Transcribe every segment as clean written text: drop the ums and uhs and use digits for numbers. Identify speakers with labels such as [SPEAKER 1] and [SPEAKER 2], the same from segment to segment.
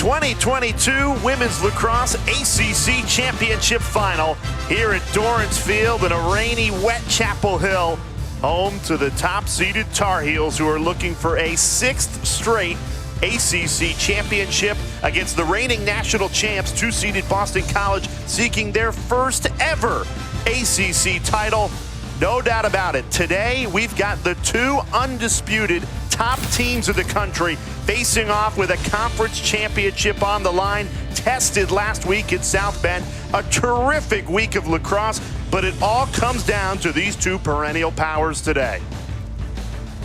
[SPEAKER 1] 2022 Women's Lacrosse ACC Championship Final here at Dorrance Field in a rainy, wet Chapel Hill, home to the top-seeded Tar Heels, who are looking for a 6th straight ACC championship against the reigning national champs, 2-seeded Boston College, seeking their first ever ACC title. No doubt about it. Today, we've got the two undisputed top teams of the country facing off with a conference championship on the line, tested last week at South Bend. A terrific week of lacrosse, but it all comes down to these two perennial powers today.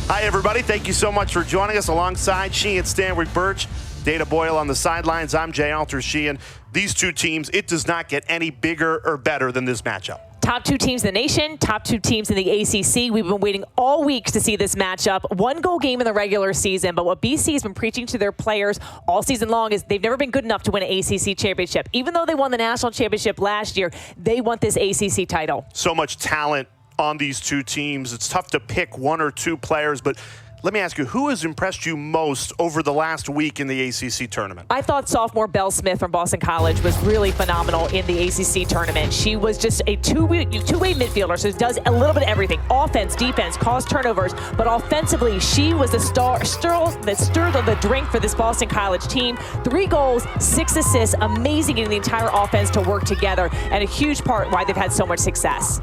[SPEAKER 1] Hi, everybody. Thank you so much for joining us. Alongside Sheehan Stanwyck Birch, Dana Boyle on the sidelines. I'm Jay Alter Sheehan. These two teams, it does not get any bigger or better than this matchup.
[SPEAKER 2] Top two teams in the nation, top two teams in the ACC. We've been waiting all week to see this matchup. One goal game in the regular season, but what BC has been preaching to their players all season long is they've never been good enough to win an ACC championship. Even though they won the national championship last year, they want this ACC title. So
[SPEAKER 1] much talent on these two teams. It's tough to pick one or two players, but let me ask you, who has impressed you most over the last week in the ACC tournament?
[SPEAKER 2] I thought sophomore Belle Smith from Boston College was really phenomenal in the ACC tournament. She was just a two-way midfielder, so does a little bit of everything. Offense, defense, cause turnovers, but offensively, she was the stirred of the drink for this Boston College team. 3 goals, 6 assists, amazing getting the entire offense to work together, and a huge part why they've had so much success.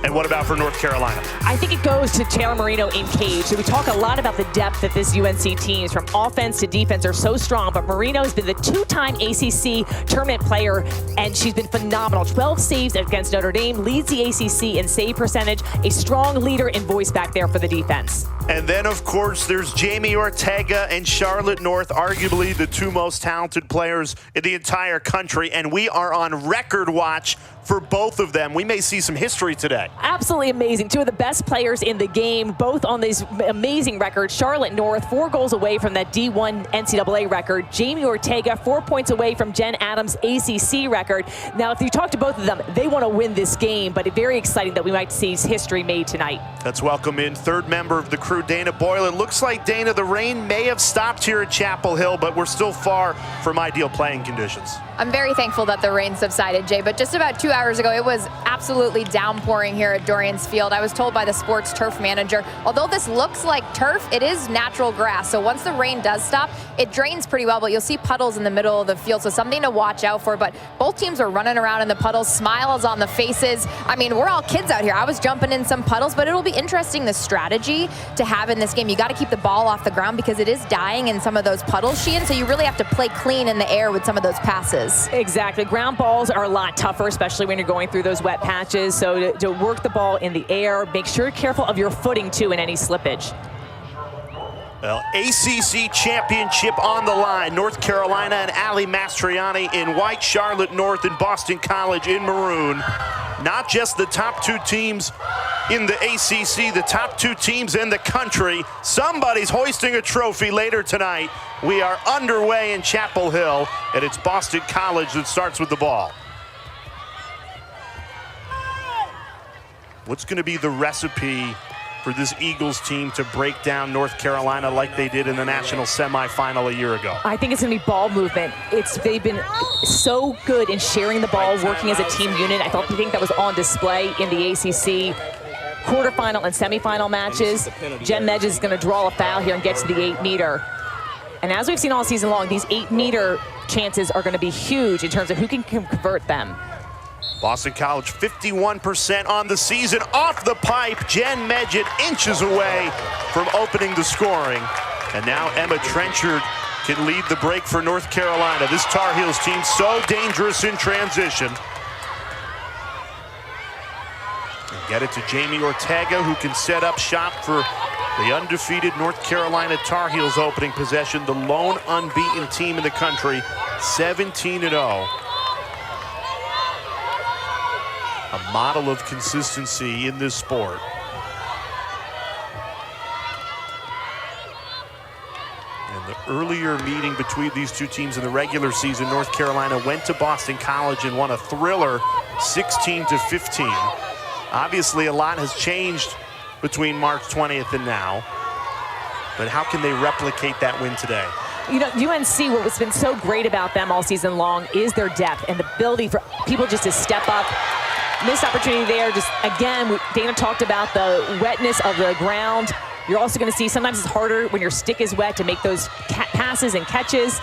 [SPEAKER 1] And what about for North Carolina?
[SPEAKER 2] I think it goes to Taylor Marino in cage. So we talk a lot about the depth that this UNC team, from offense to defense, are so strong. But Marino has been the 2-time ACC tournament player, and she's been phenomenal. 12 saves against Notre Dame, leads the ACC in save percentage, a strong leader and voice back there for the defense.
[SPEAKER 1] And then, of course, there's Jamie Ortega and Charlotte North, arguably the two most talented players in the entire country. And we are on record watch for both of them. We may see some history today.
[SPEAKER 2] Absolutely amazing. Two of the best players in the game, both on these amazing records. Charlotte North, 4 goals away from that D1 NCAA record. Jamie Ortega, 4 points away from Jen Adams' ACC record. Now, if you talk to both of them, they want to win this game, but it's very exciting that we might see history made tonight.
[SPEAKER 1] Let's welcome in third member of the crew, Dana Boyle. It looks like, Dana, the rain may have stopped here at Chapel Hill, but we're still far from ideal playing conditions.
[SPEAKER 3] I'm very thankful that the rain subsided, Jay, but just about 2 hours ago, it was absolutely downpouring here at Dorrance Field. I was told by the sports turf manager, although this looks like turf, it is natural grass. So once the rain does stop, it drains pretty well, but you'll see puddles in the middle of the field, so something to watch out for. But both teams are running around in the puddles, smiles on the faces. I mean, we're all kids out here. I was jumping in some puddles, but it'll be interesting, the strategy to have in this game. You got to keep the ball off the ground because it is dying in some of those puddles, Sheehan, so you really have to play clean in the air with some of those passes.
[SPEAKER 2] Exactly. Ground balls are a lot tougher, especially when you're going through those wet patches. So to work the ball in the air, make sure you're careful of your footing, too, in any slippage.
[SPEAKER 1] Well, ACC championship on the line. North Carolina and Ali Mastriani in white, Charlotte North and Boston College in maroon. Not just the top two teams in the ACC, the top two teams in the country. Somebody's hoisting a trophy later tonight. We are underway in Chapel Hill, and it's Boston College that starts with the ball. What's going to be the recipe for this Eagles team to break down North Carolina like they did in the national semifinal a year ago?
[SPEAKER 2] I think it's going to be ball movement. They've been so good in sharing the ball, working as a team unit. I think that was on display in the ACC quarterfinal and semifinal matches. Jen Medges is going to draw a foul here and get to the 8-meter. And as we've seen all season long, these 8-meter chances are going to be huge in terms of who can convert them.
[SPEAKER 1] Boston College 51% on the season. Off the pipe, Jen Medget inches away from opening the scoring. And now Emma Trenchard can lead the break for North Carolina. This Tar Heels team so dangerous in transition. And get it to Jamie Ortega, who can set up shop for the undefeated North Carolina Tar Heels opening possession. The lone unbeaten team in the country, 17-0. A model of consistency in this sport. And the earlier meeting between these two teams in the regular season, North Carolina went to Boston College and won a thriller 16-15. Obviously, a lot has changed between March 20th and now. But how can they replicate that win today?
[SPEAKER 2] You know, UNC, what's been so great about them all season long is their depth and the ability for people just to step up. Missed opportunity there. Just again, Dana talked about the wetness of the ground. You're also going to see sometimes it's harder when your stick is wet to make those passes and catches.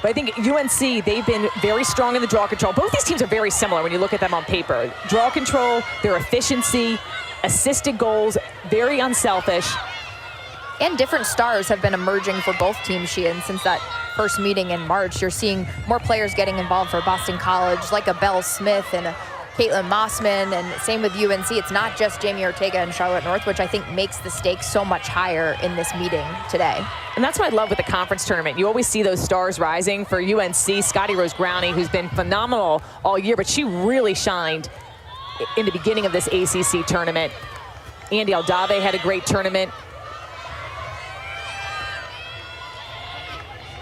[SPEAKER 2] But I think UNC, they've been very strong in the draw control. Both these teams are very similar when you look at them on paper. Draw control, their efficiency, assisted goals, very unselfish.
[SPEAKER 3] And different stars have been emerging for both teams, Sheehan, since that first meeting in March. You're seeing more players getting involved for Boston College, like a Belle Smith and a Caitlin Mossman, and same with UNC. It's not just Jamie Ortega and Charlotte North, which I think makes the stakes so much higher in this meeting today.
[SPEAKER 2] And that's what I love with the conference tournament. You always see those stars rising. For UNC, Scotty Rose Growney, who's been phenomenal all year, but she really shined in the beginning of this ACC tournament. Andy Aldave had a great tournament.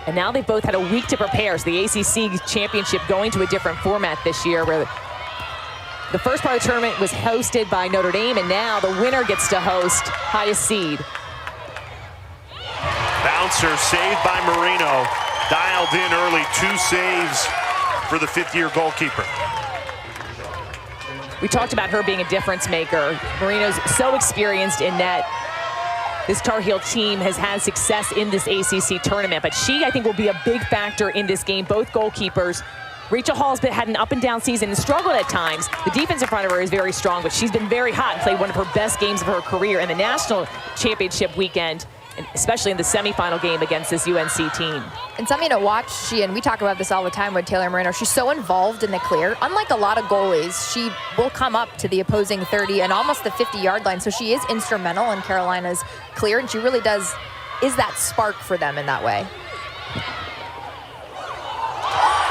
[SPEAKER 2] And now they've both had a week to prepare. So the ACC championship going to a different format this year, where the first part of the tournament was hosted by Notre Dame, and now the winner gets to host highest seed.
[SPEAKER 1] Bouncer saved by Marino. Dialed in early, 2 saves for the fifth-year goalkeeper.
[SPEAKER 2] We talked about her being a difference maker. Marino's so experienced in net. This Tar Heel team has had success in this ACC tournament, but she, I think, will be a big factor in this game. Both goalkeepers. Rachel Hall's had an up-and-down season and struggled at times. The defense in front of her is very strong, but she's been very hot and played one of her best games of her career in the national championship weekend, and especially in the semifinal game against this UNC team.
[SPEAKER 3] And something to watch, and we talk about this all the time with Taylor Marino. She's so involved in the clear. Unlike a lot of goalies, she will come up to the opposing 30 and almost the 50-yard line. So she is instrumental in Carolina's clear, and she really is that spark for them in that way.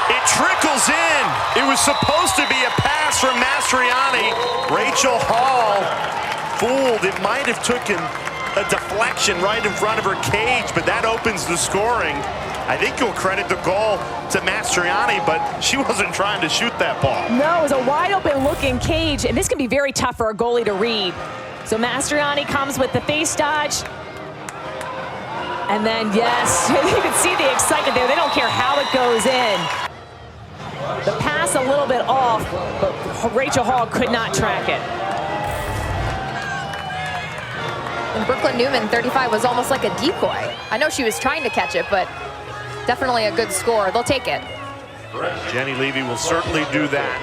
[SPEAKER 1] It trickles in. It was supposed to be a pass from Mastriani. Rachel Hall fooled. It might have taken a deflection right in front of her cage, but that opens the scoring. I think you'll credit the goal to Mastriani, but she wasn't trying to shoot that ball.
[SPEAKER 2] No, it was a wide open looking cage, and this can be very tough for a goalie to read. So Mastriani comes with the face dodge. And then, yes, you can see the excitement there. They don't care how it goes in. The pass a little bit off, but Rachel Hall could not track it.
[SPEAKER 3] And Brooklyn Newman, 35, was almost like a decoy. I know she was trying to catch it, but definitely a good score. They'll take it.
[SPEAKER 1] Jenny Levy will certainly do that.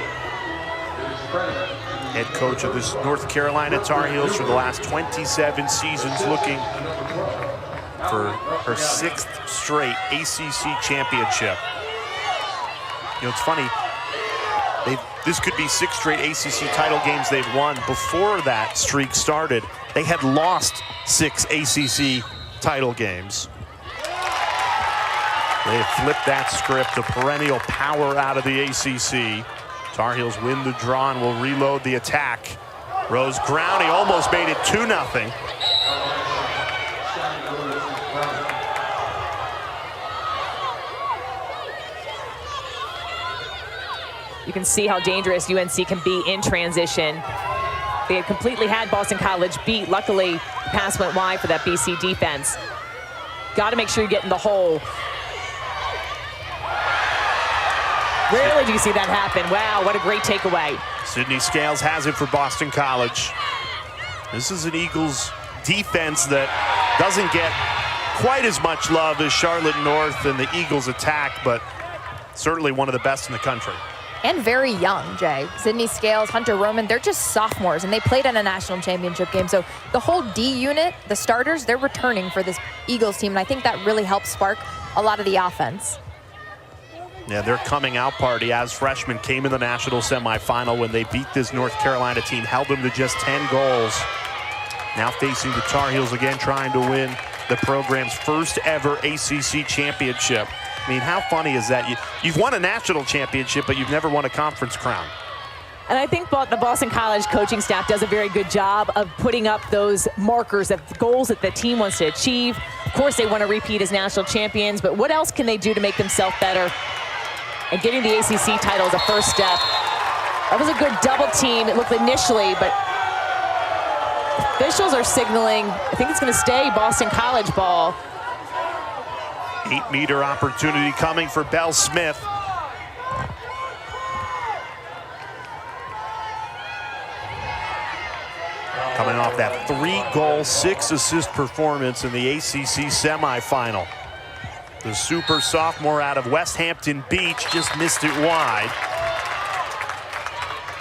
[SPEAKER 1] Head coach of this North Carolina Tar Heels for the last 27 seasons, looking for her 6th straight ACC championship. You know, it's funny, this could be 6 straight ACC title games they've won. Before that streak started, they had lost 6 ACC title games. They have flipped that script, the perennial power out of the ACC. Tar Heels win the draw and will reload the attack. Rose Growney almost made it 2-0.
[SPEAKER 2] You can see how dangerous UNC can be in transition. They had completely had Boston College beat. Luckily, the pass went wide for that BC defense. Got to make sure you get in the hole. Rarely do you see that happen. Wow, what a great takeaway.
[SPEAKER 1] Sydney Scales has it for Boston College. This is an Eagles defense that doesn't get quite as much love as Charlotte North and the Eagles attack, but certainly one of the best in the country.
[SPEAKER 3] And very young, Jay. Sydney Scales, Hunter Roman, they're just sophomores, and they played in a national championship game. So the whole D unit, the starters, they're returning for this Eagles team, and I think that really helps spark a lot of the offense.
[SPEAKER 1] Yeah, their coming out party as freshmen came in the national semifinal when they beat this North Carolina team, held them to just 10 goals. Now facing the Tar Heels again, trying to win the program's first ever ACC championship. I mean, how funny is that? You've won a national championship, but you've never won a conference crown.
[SPEAKER 2] And I think the Boston College coaching staff does a very good job of putting up those markers of goals that the team wants to achieve. Of course, they want to repeat as national champions, but what else can they do to make themselves better? And getting the ACC title is a first step. That was a good double team, it looked initially, but officials are signaling, I think it's going to stay Boston College ball.
[SPEAKER 1] 8-meter opportunity coming for Belle Smith. Coming off that 3-goal, 6-assist performance in the ACC semifinal. The super sophomore out of West Hampton Beach just missed it wide.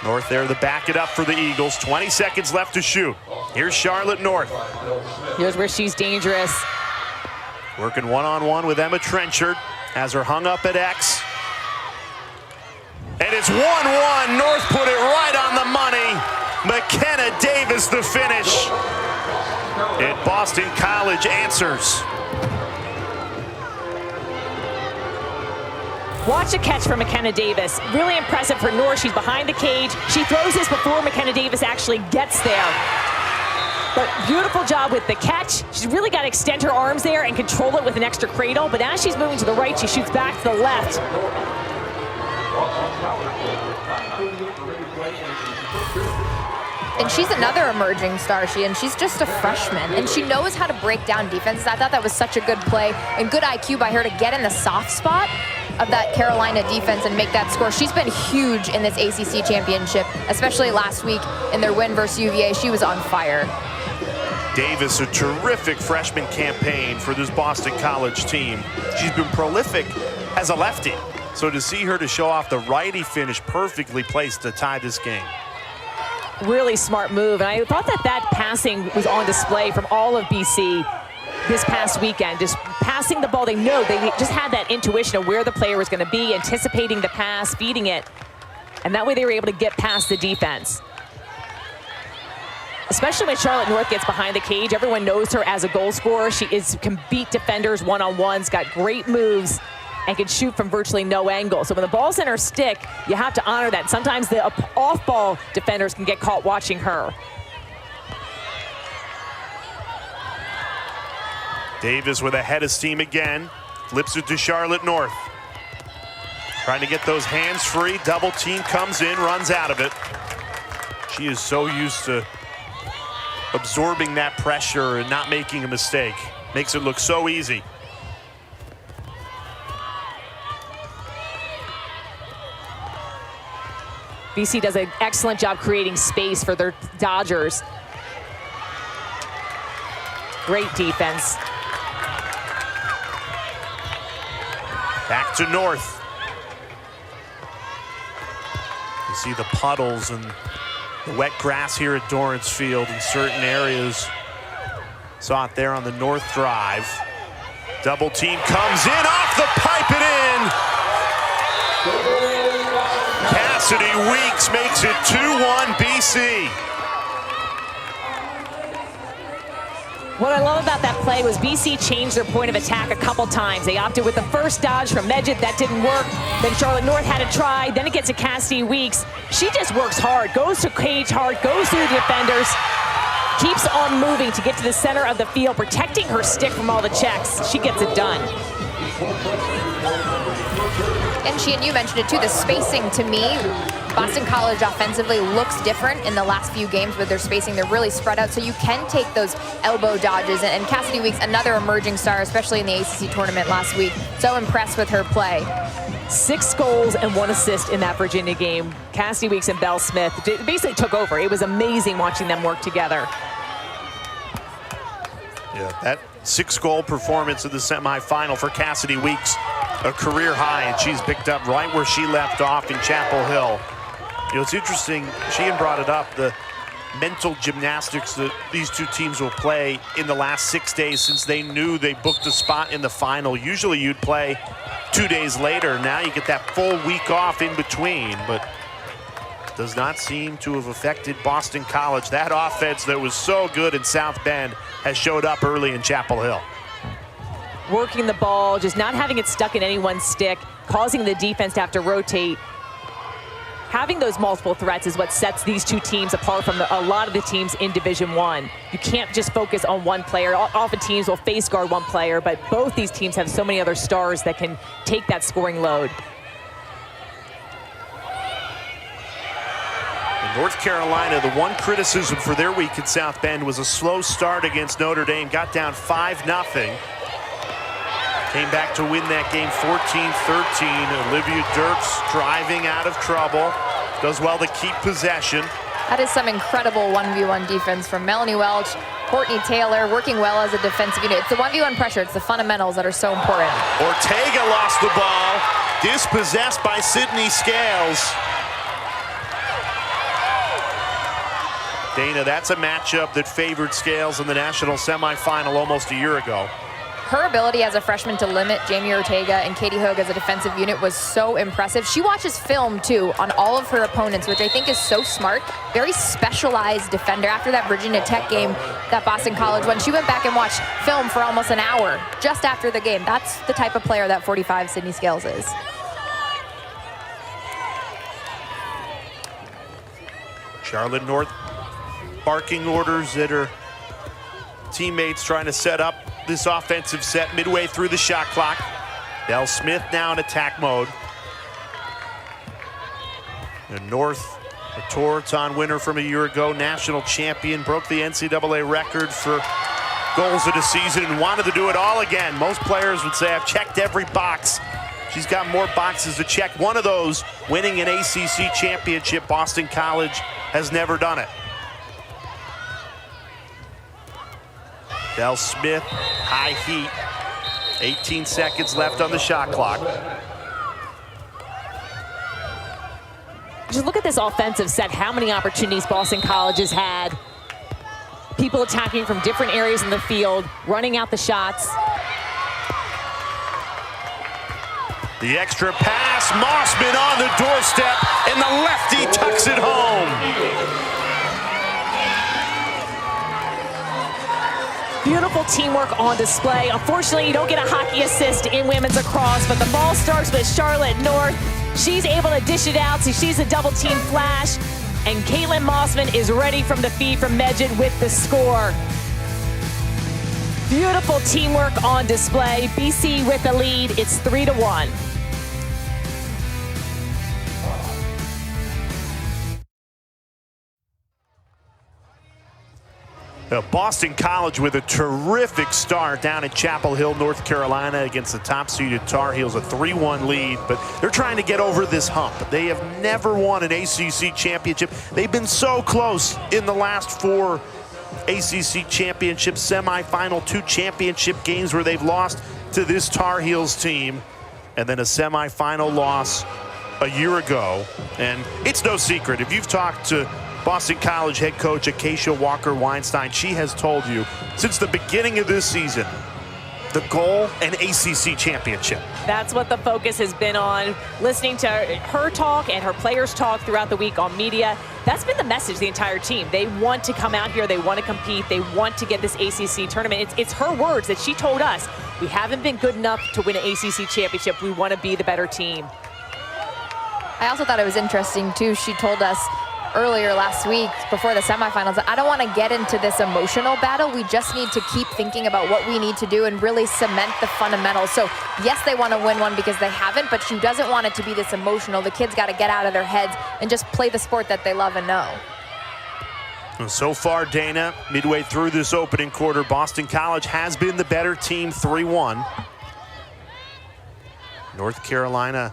[SPEAKER 1] North there to back it up for the Eagles. 20 seconds left to shoot. Here's Charlotte North.
[SPEAKER 2] Here's where she's dangerous.
[SPEAKER 1] Working one-on-one with Emma Trenchard. Has her hung up at X. And it's 1-1. North put it right on the money. McKenna Davis the finish. And Boston College answers.
[SPEAKER 2] Watch a catch from McKenna Davis. Really impressive for North. She's behind the cage. She throws this before McKenna Davis actually gets there. But beautiful job with the catch. She's really got to extend her arms there and control it with an extra cradle. But as she's moving to the right, she shoots back to the left.
[SPEAKER 3] And she's another emerging star, and she's just a freshman, and she knows how to break down defenses. I thought that was such a good play and good IQ by her to get in the soft spot of that Carolina defense and make that score. She's been huge in this ACC championship, especially last week in their win versus UVA. She was on fire.
[SPEAKER 1] Davis, a terrific freshman campaign for this Boston College team. She's been prolific as a lefty. So to see her to show off the righty finish, perfectly placed to tie this game.
[SPEAKER 2] Really smart move. And I thought that passing was on display from all of BC this past weekend. Just passing the ball. They just had that intuition of where the player was going to be, anticipating the pass, feeding it. And that way they were able to get past the defense. Especially when Charlotte North gets behind the cage. Everyone knows her as a goal scorer. She can beat defenders one-on-ones, got great moves, and can shoot from virtually no angle. So when the ball's in her stick, you have to honor that. Sometimes the off-ball defenders can get caught watching her.
[SPEAKER 1] Davis with a head of steam again. Flips it to Charlotte North. Trying to get those hands free. Double team comes in, runs out of it. She is so used to absorbing that pressure and not making a mistake. Makes it look so easy.
[SPEAKER 2] BC does an excellent job creating space for their Dodgers. Great defense.
[SPEAKER 1] Back to North. You see the puddles and the wet grass here at Dorrance Field in certain areas. Saw it there on the North Drive. Double team comes in, off the pipe and in. Cassidy Weeks makes it 2-1 BC.
[SPEAKER 2] What I love about that play was BC changed their point of attack a couple times. They opted with the first dodge from Medjid. That didn't work. Then Charlotte North had to try. Then it gets to Cassidy Weeks. She just works hard, goes to cage hard, goes through the defenders, keeps on moving to get to the center of the field, protecting her stick from all the checks. She gets it done.
[SPEAKER 3] And you mentioned it too, the spacing to me, Boston College offensively looks different in the last few games with their spacing. They're really spread out, so you can take those elbow dodges. And Cassidy Weeks, another emerging star, especially in the ACC tournament last week. So impressed with her play.
[SPEAKER 2] 6 goals and 1 assist in that Virginia game. Cassidy Weeks and Belle Smith basically took over. It was amazing watching them work together.
[SPEAKER 1] Yeah, that 6-goal performance in the semifinal for Cassidy Weeks, a career high, and she's picked up right where she left off in Chapel Hill. You know, it's interesting, Sheehan brought it up, the mental gymnastics that these two teams will play in the last 6 days since they knew they booked a spot in the final. Usually you'd play 2 days later. Now you get that full week off in between, but does not seem to have affected Boston College. That offense that was so good in South Bend has showed up early in Chapel Hill.
[SPEAKER 2] Working the ball, just not having it stuck in anyone's stick, causing the defense to have to rotate. Having those multiple threats is what sets these two teams apart from a lot of the teams in Division I. You can't just focus on one player. Often teams will face guard one player, but both these teams have so many other stars that can take that scoring load.
[SPEAKER 1] In North Carolina, the one criticism for their week in South Bend was a slow start against Notre Dame. Got down 5-0. Came back to win that game 14-13. Olivia Dirks driving out of trouble. Does well to keep possession.
[SPEAKER 3] That is some incredible 1v1 defense from Melanie Welch, Courtney Taylor, working well as a defensive unit. It's the 1v1 pressure. It's the fundamentals that are so important.
[SPEAKER 1] Ortega lost the ball. Dispossessed by Sydney Scales. Dana, that's a matchup that favored Scales in the national semifinal almost a year ago.
[SPEAKER 3] Her ability as a freshman to limit Jamie Ortega and Katie Hogue as a defensive unit was so impressive. She watches film, too, on all of her opponents, which I think is so smart. Very specialized defender. After that Virginia Tech game that Boston College won, she went back and watched film for almost an hour just after the game. That's the type of player that 45 Sydney Scales is.
[SPEAKER 1] Charlotte North barking orders at her teammates, trying to set up this offensive set midway through the shot clock. Del Smith now in attack mode. And North, a Tour-a-thon winner from a year ago, national champion, broke the NCAA record for goals in a season and wanted to do it all again. Most players would say, I've checked every box. She's got more boxes to check. One of those, winning an ACC championship. Boston College has never done it. Del Smith, high heat. 18 seconds left on the shot clock.
[SPEAKER 2] Just look at this offensive set, how many opportunities Boston College has had. People attacking from different areas in the field, running out the shots.
[SPEAKER 1] The extra pass, Mossman on the doorstep, and the lefty tucks it home.
[SPEAKER 2] Beautiful teamwork on display. Unfortunately, you don't get a hockey assist in women's lacrosse, but the ball starts with Charlotte North. She's able to dish it out, so she's a double team flash. And Caitlin Mossman is ready from the feed from Medjid with the score. Beautiful teamwork on display. BC with the lead. It's 3-1.
[SPEAKER 1] Boston College with a terrific start down at Chapel Hill, North Carolina against the top-seeded Tar Heels, a 3-1 lead, but they're trying to get over this hump. They have never won an ACC championship. They've been so close in the last 4 ACC championship semifinal, 2 championship games where they've lost to this Tar Heels team, and then a semifinal loss a year ago. And it's no secret, if you've talked to Boston College head coach Acacia Walker-Weinstein, she has told you since the beginning of this season, the goal, an ACC championship.
[SPEAKER 2] That's what the focus has been on. Listening to her talk and her players talk throughout the week on media, that's been the message, the entire team. They want to come out here, they want to compete, they want to get this ACC tournament. It's her words that she told us. We haven't been good enough to win an ACC championship. We want to be the better team.
[SPEAKER 3] I also thought it was interesting, too. She told us earlier last week before the semifinals, I don't want to get into this emotional battle. We just need to keep thinking about what we need to do and really cement the fundamentals. So yes, they want to win one because they haven't, but she doesn't want it to be this emotional. The kids got to get out of their heads and just play the sport that they love and know.
[SPEAKER 1] So far, Dana, midway through this opening quarter, Boston College has been the better team, 3-1. North Carolina,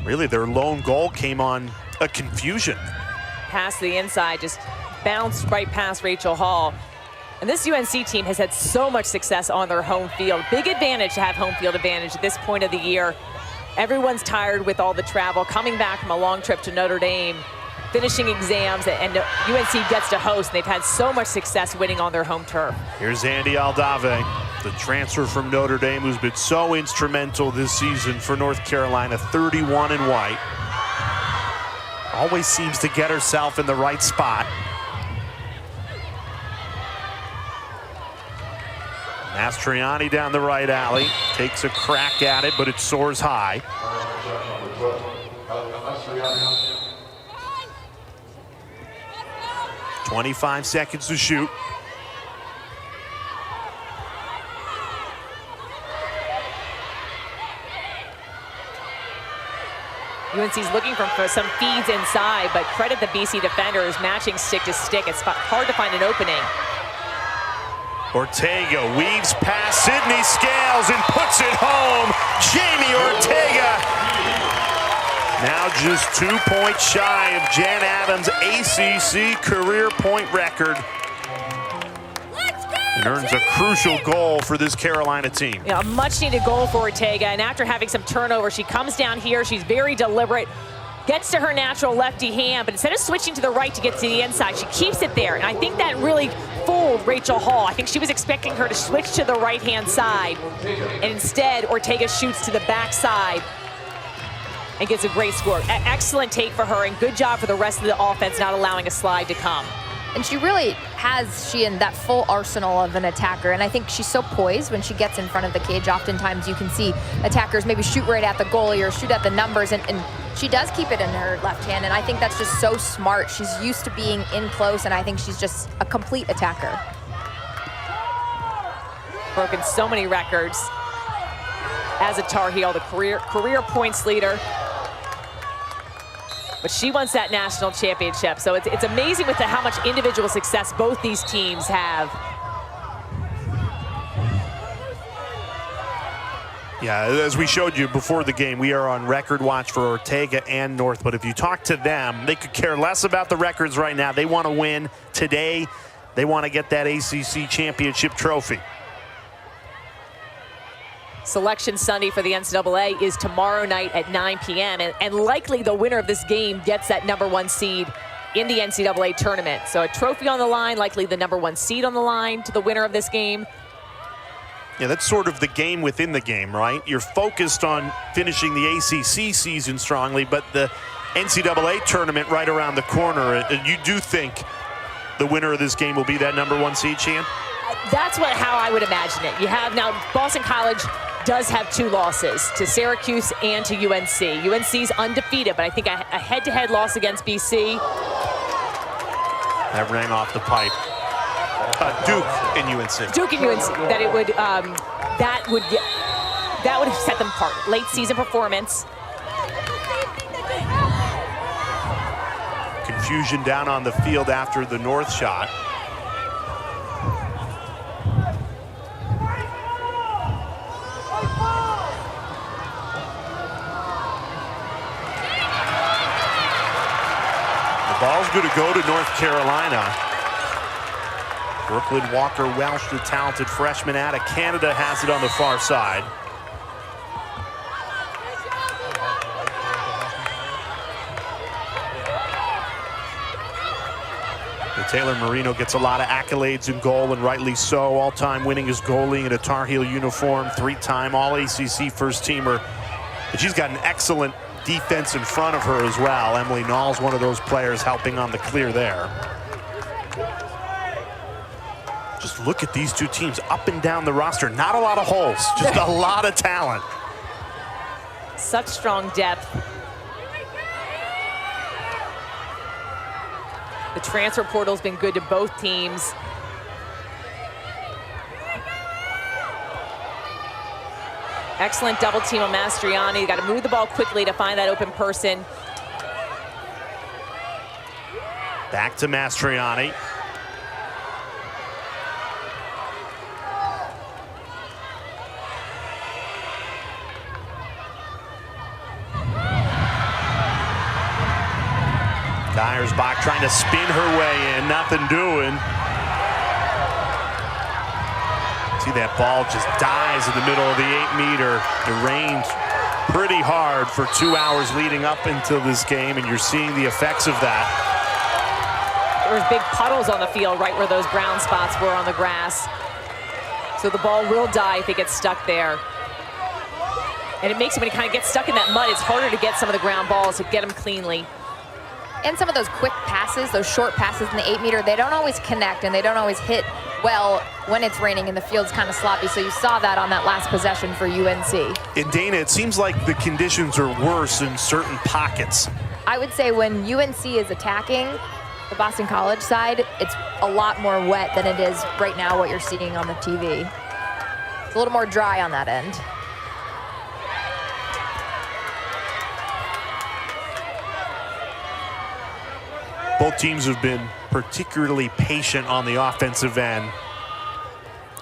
[SPEAKER 1] really their lone goal came on a confusion.
[SPEAKER 2] Pass to the inside, just bounced right past Rachel Hall. And this UNC team has had so much success on their home field. Big advantage to have home field advantage at this point of the year. Everyone's tired with all the travel, coming back from a long trip to Notre Dame, finishing exams, and UNC gets to host. And they've had so much success winning on their home turf.
[SPEAKER 1] Here's Andy Aldave, the transfer from Notre Dame, who's been so instrumental this season for North Carolina, 31 in white. Always seems to get herself in the right spot. Mastriani down the right alley, takes a crack at it, but it soars high. "25 seconds to shoot."
[SPEAKER 2] UNC's looking for some feeds inside, but credit the BC defenders matching stick to stick. It's hard to find an opening.
[SPEAKER 1] Ortega weaves past Sydney Scales and puts it home. Jamie Ortega now just 2 points shy of Jan Adams' ACC career point record. And earns a crucial goal for this Carolina team.
[SPEAKER 2] A much-needed goal for Ortega, and after having some turnover, she comes down here. She's very deliberate, gets to her natural lefty hand, but instead of switching to the right to get to the inside, she keeps it there. And I think that really fooled Rachel Hall. I think she was expecting her to switch to the right-hand side, and instead, Ortega shoots to the backside and gets a great score. Excellent take for her, and good job for the rest of the offense not allowing a slide to come.
[SPEAKER 3] And she really has in that full arsenal of an attacker. And I think she's so poised when she gets in front of the cage. Oftentimes you can see attackers maybe shoot right at the goalie or shoot at the numbers. And she does keep it in her left hand. And I think that's just so smart. She's used to being in close. And I think she's just a complete attacker.
[SPEAKER 2] Broken so many records as a Tar Heel, the career points leader. But she wants that national championship. So it's amazing with how much individual success both these teams have.
[SPEAKER 1] Yeah, as we showed you before the game, we are on record watch for Ortega and North. But if you talk to them, they could care less about the records right now. They want to win today. They want to get that ACC championship trophy.
[SPEAKER 2] Selection Sunday for the NCAA is tomorrow night at 9 p.m. And likely the winner of this game gets that #1 seed in the NCAA tournament. So a trophy on the line, likely the #1 seed on the line to the winner of this game.
[SPEAKER 1] Yeah, that's sort of the game within the game, right? You're focused on finishing the ACC season strongly, but the NCAA tournament right around the corner. You do think the winner of this game will be that #1 seed, Shan?
[SPEAKER 2] That's how I would imagine it. You have now Boston College does have 2 losses, to Syracuse and to UNC. UNC's undefeated, but I think a head-to-head loss against BC.
[SPEAKER 1] That rang off the pipe. Duke and UNC.
[SPEAKER 2] Duke and UNC. That would have set them apart. Late season performance.
[SPEAKER 1] Confusion down on the field after the North shot. Ball's going to go to North Carolina. Brooklyn Walker Welsh, the talented freshman out of Canada, has it on the far side. Taylor Marino gets a lot of accolades in goal, and rightly so. All-time winningest goalie in a Tar Heel uniform, 3-time All-ACC first-teamer. But she's got an excellent defense in front of her as well. Emily Nall's one of those players helping on the clear there. Just look at these two teams up and down the roster. Not a lot of holes, just a lot of talent.
[SPEAKER 2] Such strong depth. The transfer portal's been good to both teams. Excellent double team on Mastriani. You got to move the ball quickly to find that open person.
[SPEAKER 1] Back to Mastriani. Geiersbach trying to spin her way in, nothing doing. See that ball just dies in the middle of the 8-meter. It rained pretty hard for 2 hours leading up until this game, and you're seeing the effects of that.
[SPEAKER 2] There was big puddles on the field right where those brown spots were on the grass. So the ball will die if it gets stuck there. And it makes it, when it kind of gets stuck in that mud, it's harder to get some of the ground balls, to get them cleanly.
[SPEAKER 3] And some of those quick passes, those short passes in the 8-meter, they don't always connect and they don't always hit well when it's raining and the field's kind of sloppy. So you saw that on that last possession for UNC.
[SPEAKER 1] And Dana, it seems like the conditions are worse in certain pockets.
[SPEAKER 3] I would say when UNC is attacking the Boston College side, it's a lot more wet than it is right now what you're seeing on the TV. It's a little more dry on that end.
[SPEAKER 1] Both teams have been particularly patient on the offensive end.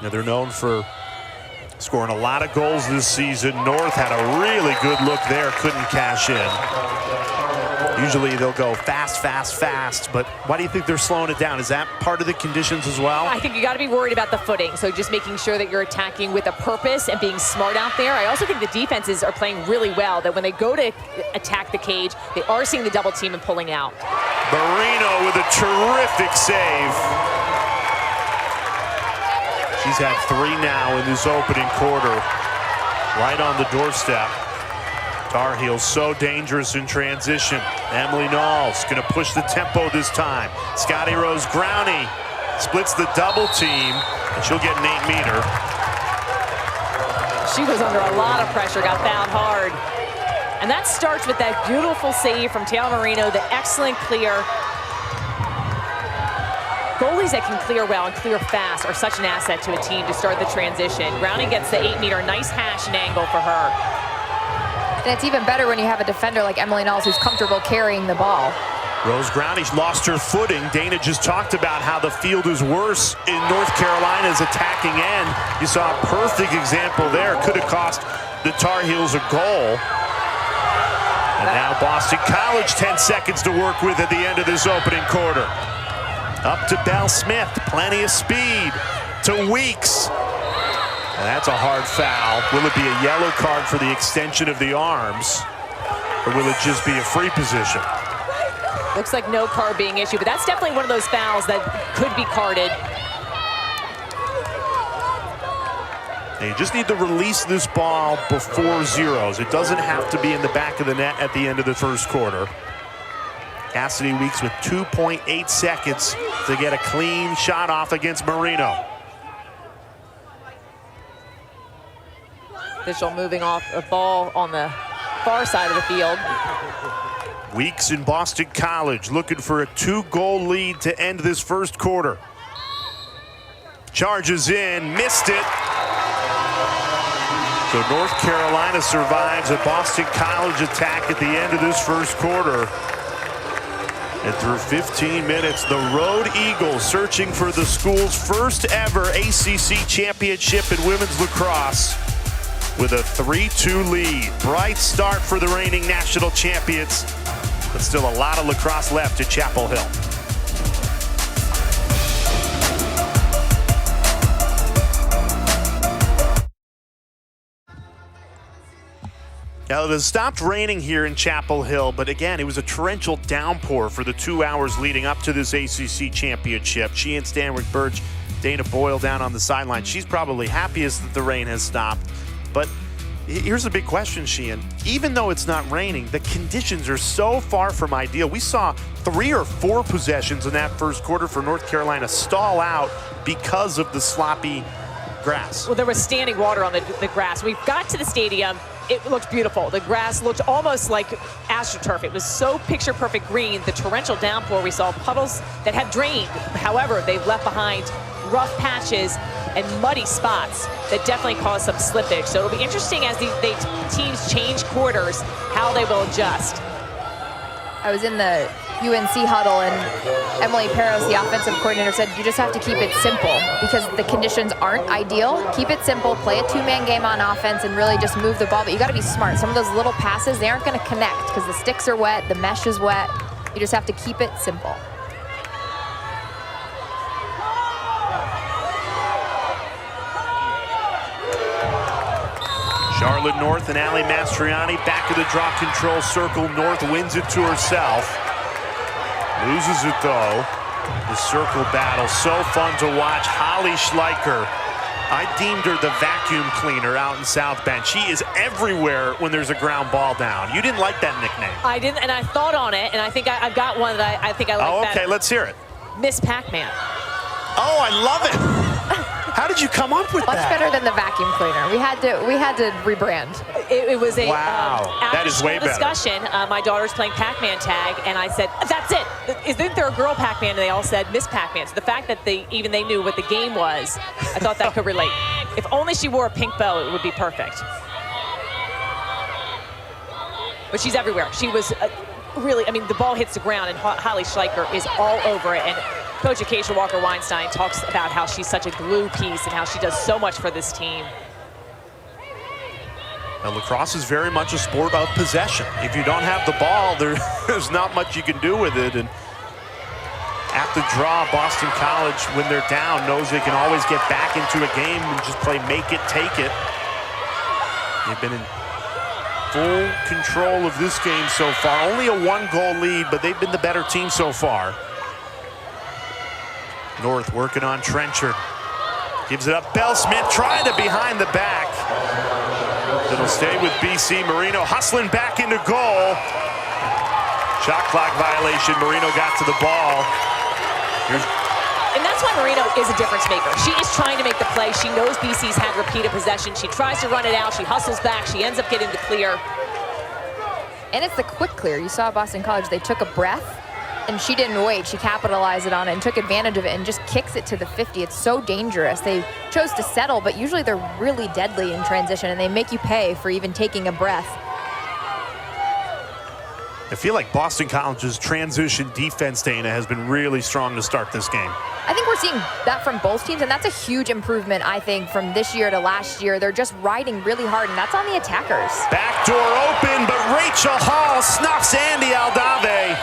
[SPEAKER 1] Now, they're known for scoring a lot of goals this season. North had a really good look there, couldn't cash in. Usually they'll go fast, fast, fast, but why do you think they're slowing it down? Is that part of the conditions as well?
[SPEAKER 2] I think you got to be worried about the footing, so just making sure that you're attacking with a purpose and being smart out there. I also think the defenses are playing really well, that when they go to attack the cage, they are seeing the double team and pulling out.
[SPEAKER 1] Marino with a terrific save. She's had 3 now in this opening quarter, right on the doorstep. Tar Heels so dangerous in transition. Emily Knowles going to push the tempo this time. Scotty Rose Growney splits the double team, and she'll get an 8-meter.
[SPEAKER 2] She was under a lot of pressure, got fouled hard. And that starts with that beautiful save from Taylor Marino, the excellent clear. Goalies that can clear well and clear fast are such an asset to a team to start the transition. Growney gets the 8-meter, nice hash and angle for her.
[SPEAKER 3] And it's even better when you have a defender like Emily Knowles who's comfortable carrying the ball.
[SPEAKER 1] Rose Growney's lost her footing. Dana just talked about how the field is worse in North Carolina's attacking end. You saw a perfect example there. Could have cost the Tar Heels a goal. And now Boston College 10 seconds to work with at the end of this opening quarter. Up to Belle Smith, plenty of speed to Weeks. And that's a hard foul. Will it be a yellow card for the extension of the arms, or will it just be a free position?
[SPEAKER 2] Looks like no card being issued, but that's definitely one of those fouls that could be carded.
[SPEAKER 1] And you just need to release this ball before zeros. It doesn't have to be in the back of the net at the end of the first quarter. Cassidy Weeks with 2.8 seconds to get a clean shot off against Marino.
[SPEAKER 2] Official moving off a ball on the far side of the field.
[SPEAKER 1] Weeks in Boston College looking for a 2-goal lead to end this first quarter. Charges in, missed it. So North Carolina survives a Boston College attack at the end of this first quarter. And through 15 minutes, the Road Eagles searching for the school's first ever ACC championship in women's lacrosse with a 3-2 lead. Bright start for the reigning national champions, but still a lot of lacrosse left at Chapel Hill. Now, it has stopped raining here in Chapel Hill, but again, it was a torrential downpour for the 2 hours leading up to this ACC championship. She and Stanwick Birch, Dana Boyle down on the sideline. She's probably happiest that the rain has stopped. But here's the big question, Sheehan. Even though it's not raining, the conditions are so far from ideal. We saw 3 or 4 possessions in that first quarter for North Carolina stall out because of the sloppy grass.
[SPEAKER 2] Well, there was standing water on the grass. We got to the stadium. It looked beautiful. The grass looked almost like AstroTurf. It was so picture-perfect green. The torrential downpour, we saw puddles that had drained. However, they've left behind rough patches and muddy spots that definitely caused some slippage. So it'll be interesting as these teams change quarters, how they will adjust.
[SPEAKER 3] I was in the UNC huddle, and Emily Peros, the offensive coordinator, said you just have to keep it simple because the conditions aren't ideal. Keep it simple, play a 2-man game on offense, and really just move the ball. But you got to be smart. Some of those little passes, they aren't going to connect because the sticks are wet, the mesh is wet. You just have to keep it simple.
[SPEAKER 1] Charlotte North and Allie Mastriani back of the draw control circle. North wins it to herself. Loses it though. The circle battle, so fun to watch. Holly Schleicher, I deemed her the vacuum cleaner out in South Bend. She is everywhere when there's a ground ball down. You didn't like that nickname.
[SPEAKER 2] I didn't, and I thought on it, and I think I've got one that I think I like better.
[SPEAKER 1] Oh, okay, let's hear it.
[SPEAKER 2] Miss Pac-Man.
[SPEAKER 1] Oh, I love it. How did you come up with
[SPEAKER 3] Much
[SPEAKER 1] that?
[SPEAKER 3] better than the vacuum cleaner. We had to rebrand.
[SPEAKER 2] It was a
[SPEAKER 1] wow. That is way better.
[SPEAKER 2] discussion. My daughter's playing Pac-Man tag, and I said, "That's it. Isn't there a girl Pac-Man?" And they all said Miss Pac-Man. So the fact that they knew what the game was, I thought that could relate. If only she wore a pink bow, it would be perfect. But she's everywhere. She was really. I mean, the ball hits the ground, and Holly Schleicher is all over it. And Coach Acacia Walker-Weinstein talks about how she's such a glue piece and how she does so much for this team.
[SPEAKER 1] Now, lacrosse is very much a sport of possession. If you don't have the ball, there's not much you can do with it. And at the draw, Boston College, when they're down, knows they can always get back into a game and just play make it, take it. They've been in full control of this game so far. Only a 1-goal lead, but they've been the better team so far. North working on Trenchard. Gives it up. Bell Smith trying to behind the back. It'll stay with BC. Marino hustling back into goal. Shot clock violation. Marino got to the ball.
[SPEAKER 2] And that's why Marino is a difference maker. She is trying to make the play. She knows BC's had repeated possession. She tries to run it out. She hustles back. She ends up getting the clear.
[SPEAKER 3] And it's the quick clear. You saw at Boston College, they took a breath, and she didn't wait. She capitalized on it and took advantage of it and just kicks it to the 50. It's so dangerous. They chose to settle, but usually they're really deadly in transition, and they make you pay for even taking a breath.
[SPEAKER 1] I feel like Boston College's transition defense, Dana, has been really strong to start this game.
[SPEAKER 3] I think we're seeing that from both teams, and that's a huge improvement, I think, from this year to last year. They're just riding really hard, and that's on the attackers.
[SPEAKER 1] Back door open, but Rachel Hall snuffs Andy Aldave.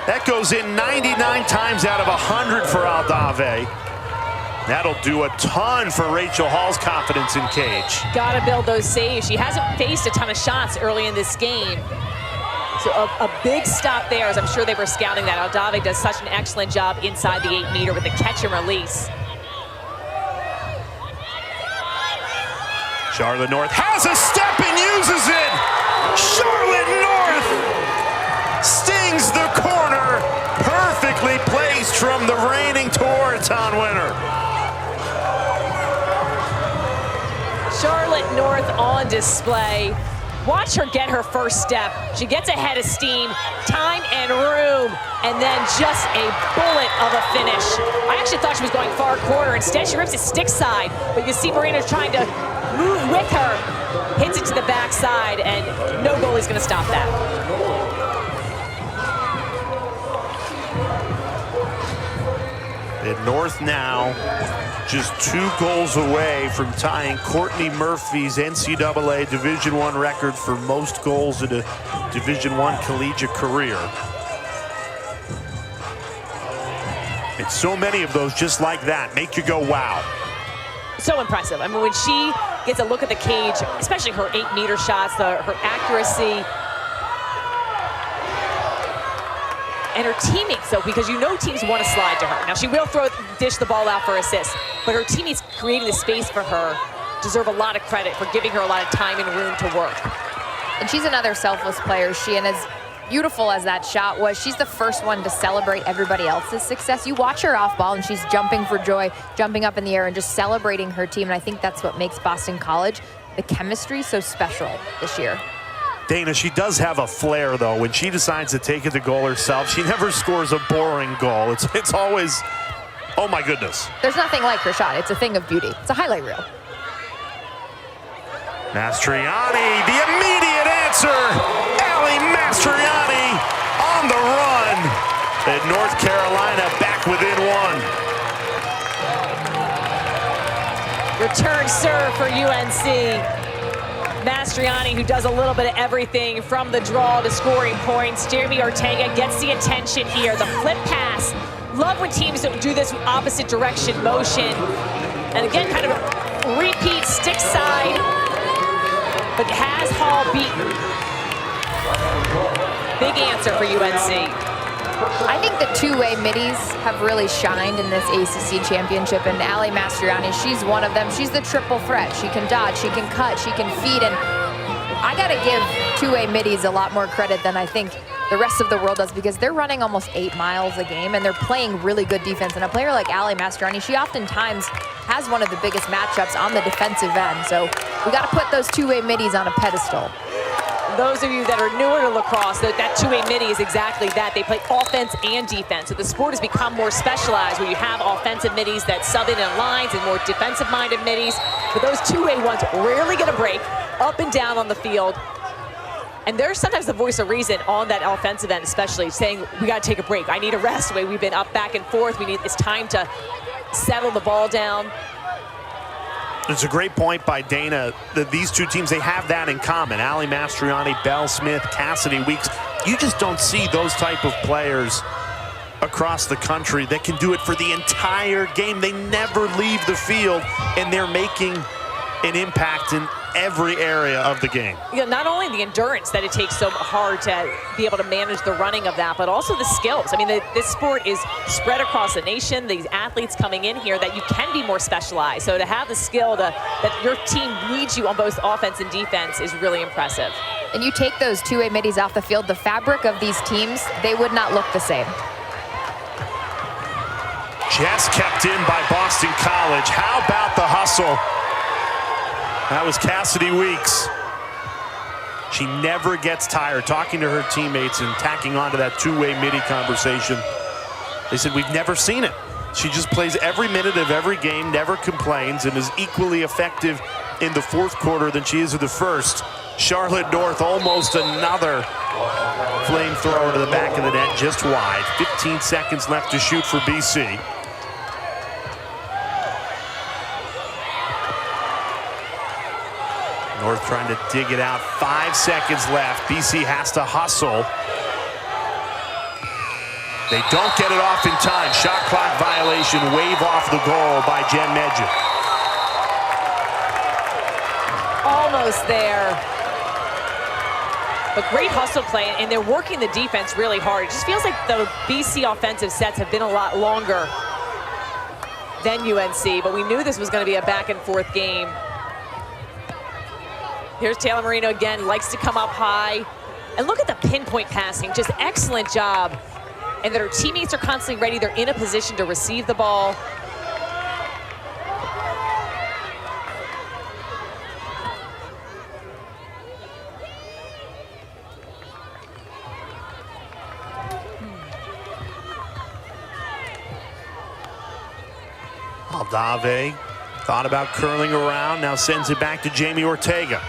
[SPEAKER 1] That goes in 99 times out of 100 for Aldave. That'll do a ton for Rachel Hall's confidence in cage.
[SPEAKER 2] Gotta build those saves. She hasn't faced a ton of shots early in this game. So a big stop there, as I'm sure they were scouting that. Aldave does such an excellent job inside the 8-meter with the catch and release.
[SPEAKER 1] Charlotte North has a step and uses it. Charlotte North stings the corner. Perfectly placed from the reigning Tewaaraton winner.
[SPEAKER 2] Charlotte North on display. Watch her get her first step. She gets ahead of steam, time and room, and then just a bullet of a finish. I actually thought she was going far corner. Instead, she rips it stick side, but you see Marino's trying to move with her, hits it to the backside, and no goalie's gonna stop that.
[SPEAKER 1] And North now just 2 goals away from tying Courtney Murphy's NCAA Division I record for most goals in a Division I collegiate career. And so many of those just like that make you go, wow.
[SPEAKER 2] So impressive. I mean, when she gets a look at the cage, especially her 8-meter shots, her accuracy, and her teammates, though, because you know teams want to slide to her. Now, she will dish the ball out for assists, but her teammates creating the space for her deserve a lot of credit for giving her a lot of time and room to work.
[SPEAKER 3] And she's another selfless player. And as beautiful as that shot was, she's the first one to celebrate everybody else's success. You watch her off ball, and she's jumping for joy, jumping up in the air, and just celebrating her team. And I think that's what makes Boston College, the chemistry, so special this year.
[SPEAKER 1] Dana, she does have a flair, though. When she decides to take it to goal herself, she never scores a boring goal. It's always, oh my goodness.
[SPEAKER 3] There's nothing like her shot. It's a thing of beauty. It's a highlight reel.
[SPEAKER 4] Mastriani, the immediate answer. Ali Mastriani on the run. And North Carolina back within 1.
[SPEAKER 2] Return serve for UNC. Mastriani, who does a little bit of everything from the draw to scoring points. Jeremy Ortega gets the attention here. The flip pass. Love when teams do this opposite direction motion. And again, kind of a repeat stick side, but has Hall beaten. Big answer for UNC.
[SPEAKER 3] I think the two-way middies have really shined in this ACC championship, and Ali Mastriani, she's one of them. She's the triple threat. She can dodge, she can cut, she can feed, and I gotta give two-way middies a lot more credit than I think the rest of the world does, because they're running almost 8 miles a game, and they're playing really good defense. And a player like Ali Mastriani, she oftentimes has one of the biggest matchups on the defensive end, so we gotta put those two-way middies on a pedestal.
[SPEAKER 2] Those of you that are newer to lacrosse, that two-way midi is exactly that. They play offense and defense. So the sport has become more specialized, where you have offensive middies that sub in lines and more defensive-minded middies. But those two-way ones rarely get a break, up and down on the field. And there's sometimes the voice of reason on that offensive end, especially saying, we got to take a break. I need a rest. The way we've been up back and forth. It's time to settle the ball down.
[SPEAKER 1] It's a great point by Dana that these two teams, they have that in common. Ali Mastriani, Belle Smith, Cassidy Weeks. You just don't see those type of players across the country that can do it for the entire game. They never leave the field, and they're making an impact in every area of the game.
[SPEAKER 2] You know, not only the endurance that it takes so hard to be able to manage the running of that, but also the skills. I mean, this sport is spread across the nation. These athletes coming in here that you can be more specialized. So to have the skill that your team needs you on both offense and defense is really impressive.
[SPEAKER 3] And you take those two-way middies off the field, the fabric of these teams, they would not look the same.
[SPEAKER 1] Just kept in by Boston College. How about the hustle? That was Cassidy Weeks. She never gets tired talking to her teammates and tacking onto that two-way midi conversation. They said, we've never seen it. She just plays every minute of every game, never complains, and is equally effective in the fourth quarter than she is in the first. Charlotte North, almost another flamethrower to the back of the net, just wide. 15 seconds left to shoot for BC. North trying to dig it out. 5 seconds left. BC has to hustle. They don't get it off in time. Shot clock violation. Wave off the goal by Jen Medjid.
[SPEAKER 2] Almost there. But great hustle play, and they're working the defense really hard. It just feels like the BC offensive sets have been a lot longer than UNC, but we knew this was going to be a back and forth game. Here's Taylor Marino again, likes to come up high. And look at the pinpoint passing, just excellent job. And that her teammates are constantly ready. They're in a position to receive the ball.
[SPEAKER 1] Aldave thought about curling around, now sends it back to Jamie Ortega.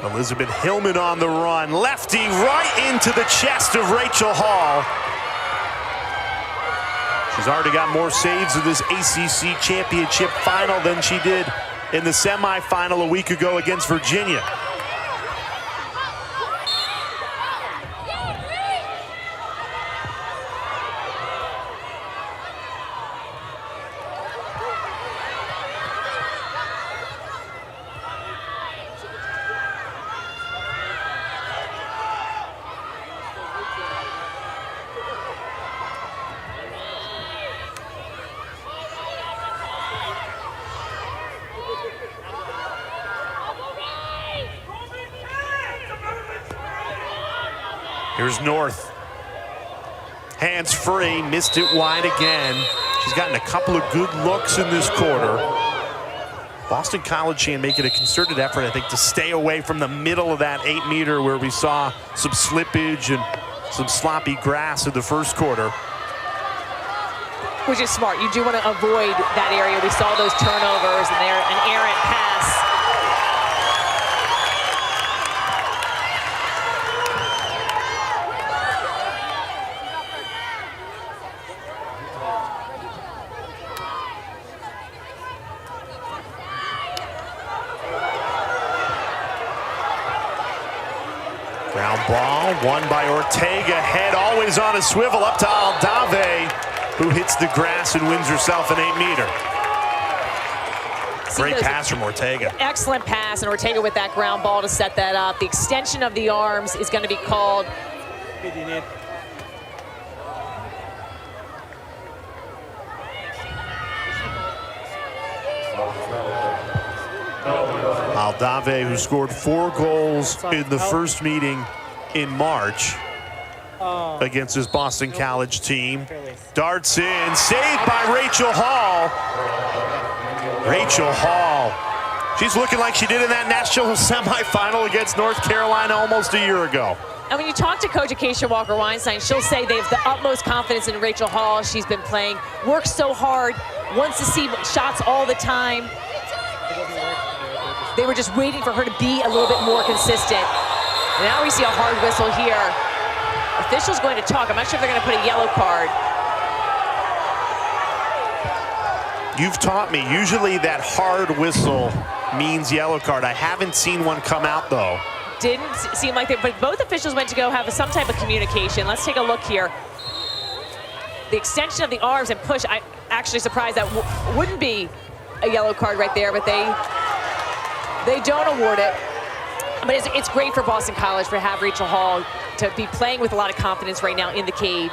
[SPEAKER 1] Elizabeth Hillman on the run. Lefty right into the chest of Rachel Hall. She's already got more saves in this ACC championship final than she did in the semifinal a week ago against Virginia. Here's North. Hands free, missed it wide again. She's gotten a couple of good looks in this quarter. Boston College can make it a concerted effort, I think, to stay away from the middle of that 8-meter where we saw some slippage and some sloppy grass in the first quarter.
[SPEAKER 2] Which is smart. You do want to avoid that area. We saw those turnovers and there an errant pass.
[SPEAKER 1] Ground ball, won by Ortega. Head always on a swivel up to Aldave, who hits the grass and wins herself an 8-meter. Great pass from Ortega.
[SPEAKER 2] Excellent pass, and Ortega with that ground ball to set that up. The extension of the arms is going to be called.
[SPEAKER 1] Aldave, who scored 4 goals in the first meeting in March against his Boston College team. Darts in, saved by Rachel Hall. Rachel Hall. She's looking like she did in that national semifinal against North Carolina almost a year ago.
[SPEAKER 2] And when you talk to Coach Acacia Walker-Weinstein, she'll say they have the utmost confidence in Rachel Hall. She's been playing, works so hard, wants to see shots all the time. They were just waiting for her to be a little bit more consistent. And now we see a hard whistle here. Official's going to talk. I'm not sure if they're going to put a yellow card.
[SPEAKER 1] You've taught me, usually that hard whistle means yellow card. I haven't seen one come out, though.
[SPEAKER 2] Didn't seem like but both officials went to go have some type of communication. Let's take a look here. The extension of the arms and push, I'm actually surprised that wouldn't be a yellow card right there, but they don't award it. But it's great for Boston College to have Rachel Hall to be playing with a lot of confidence right now in the cage.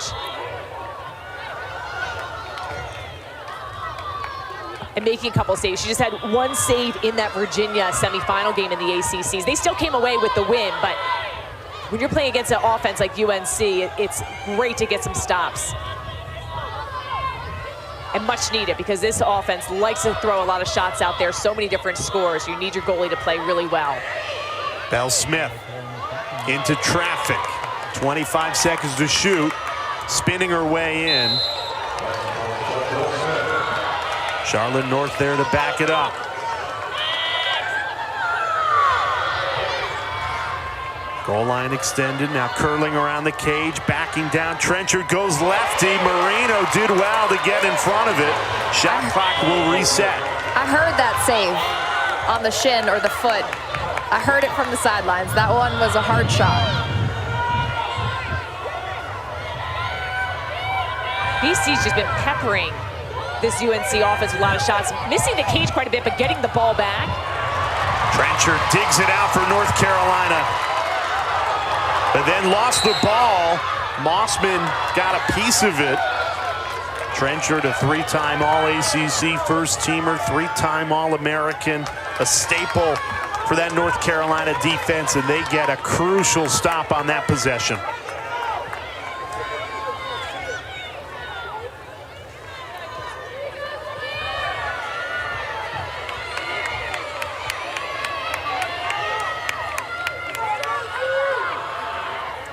[SPEAKER 2] And making a couple of saves. She just had one save in that Virginia semifinal game in the ACCs. They still came away with the win, but when you're playing against an offense like UNC, it's great to get some stops. And much needed, because this offense likes to throw a lot of shots out there, so many different scores. You need your goalie to play really well.
[SPEAKER 1] Belle Smith into traffic. 25 seconds to shoot. Spinning her way in. Charlotte North there to back it up. Goal line extended, now curling around the cage, backing down. Trenchard goes lefty. Marino did well to get in front of it. Shot clock will reset.
[SPEAKER 3] I heard that save on the shin or the foot. I heard it from the sidelines. That one was a hard shot.
[SPEAKER 2] BC's just been peppering this UNC offense with a lot of shots, missing the cage quite a bit, but getting the ball back.
[SPEAKER 1] Trenchard digs it out for North Carolina, but then lost the ball. Mossman got a piece of it. Trenchard, a three-time All-ACC first-teamer, three-time All-American, a staple for that North Carolina defense, and they get a crucial stop on that possession.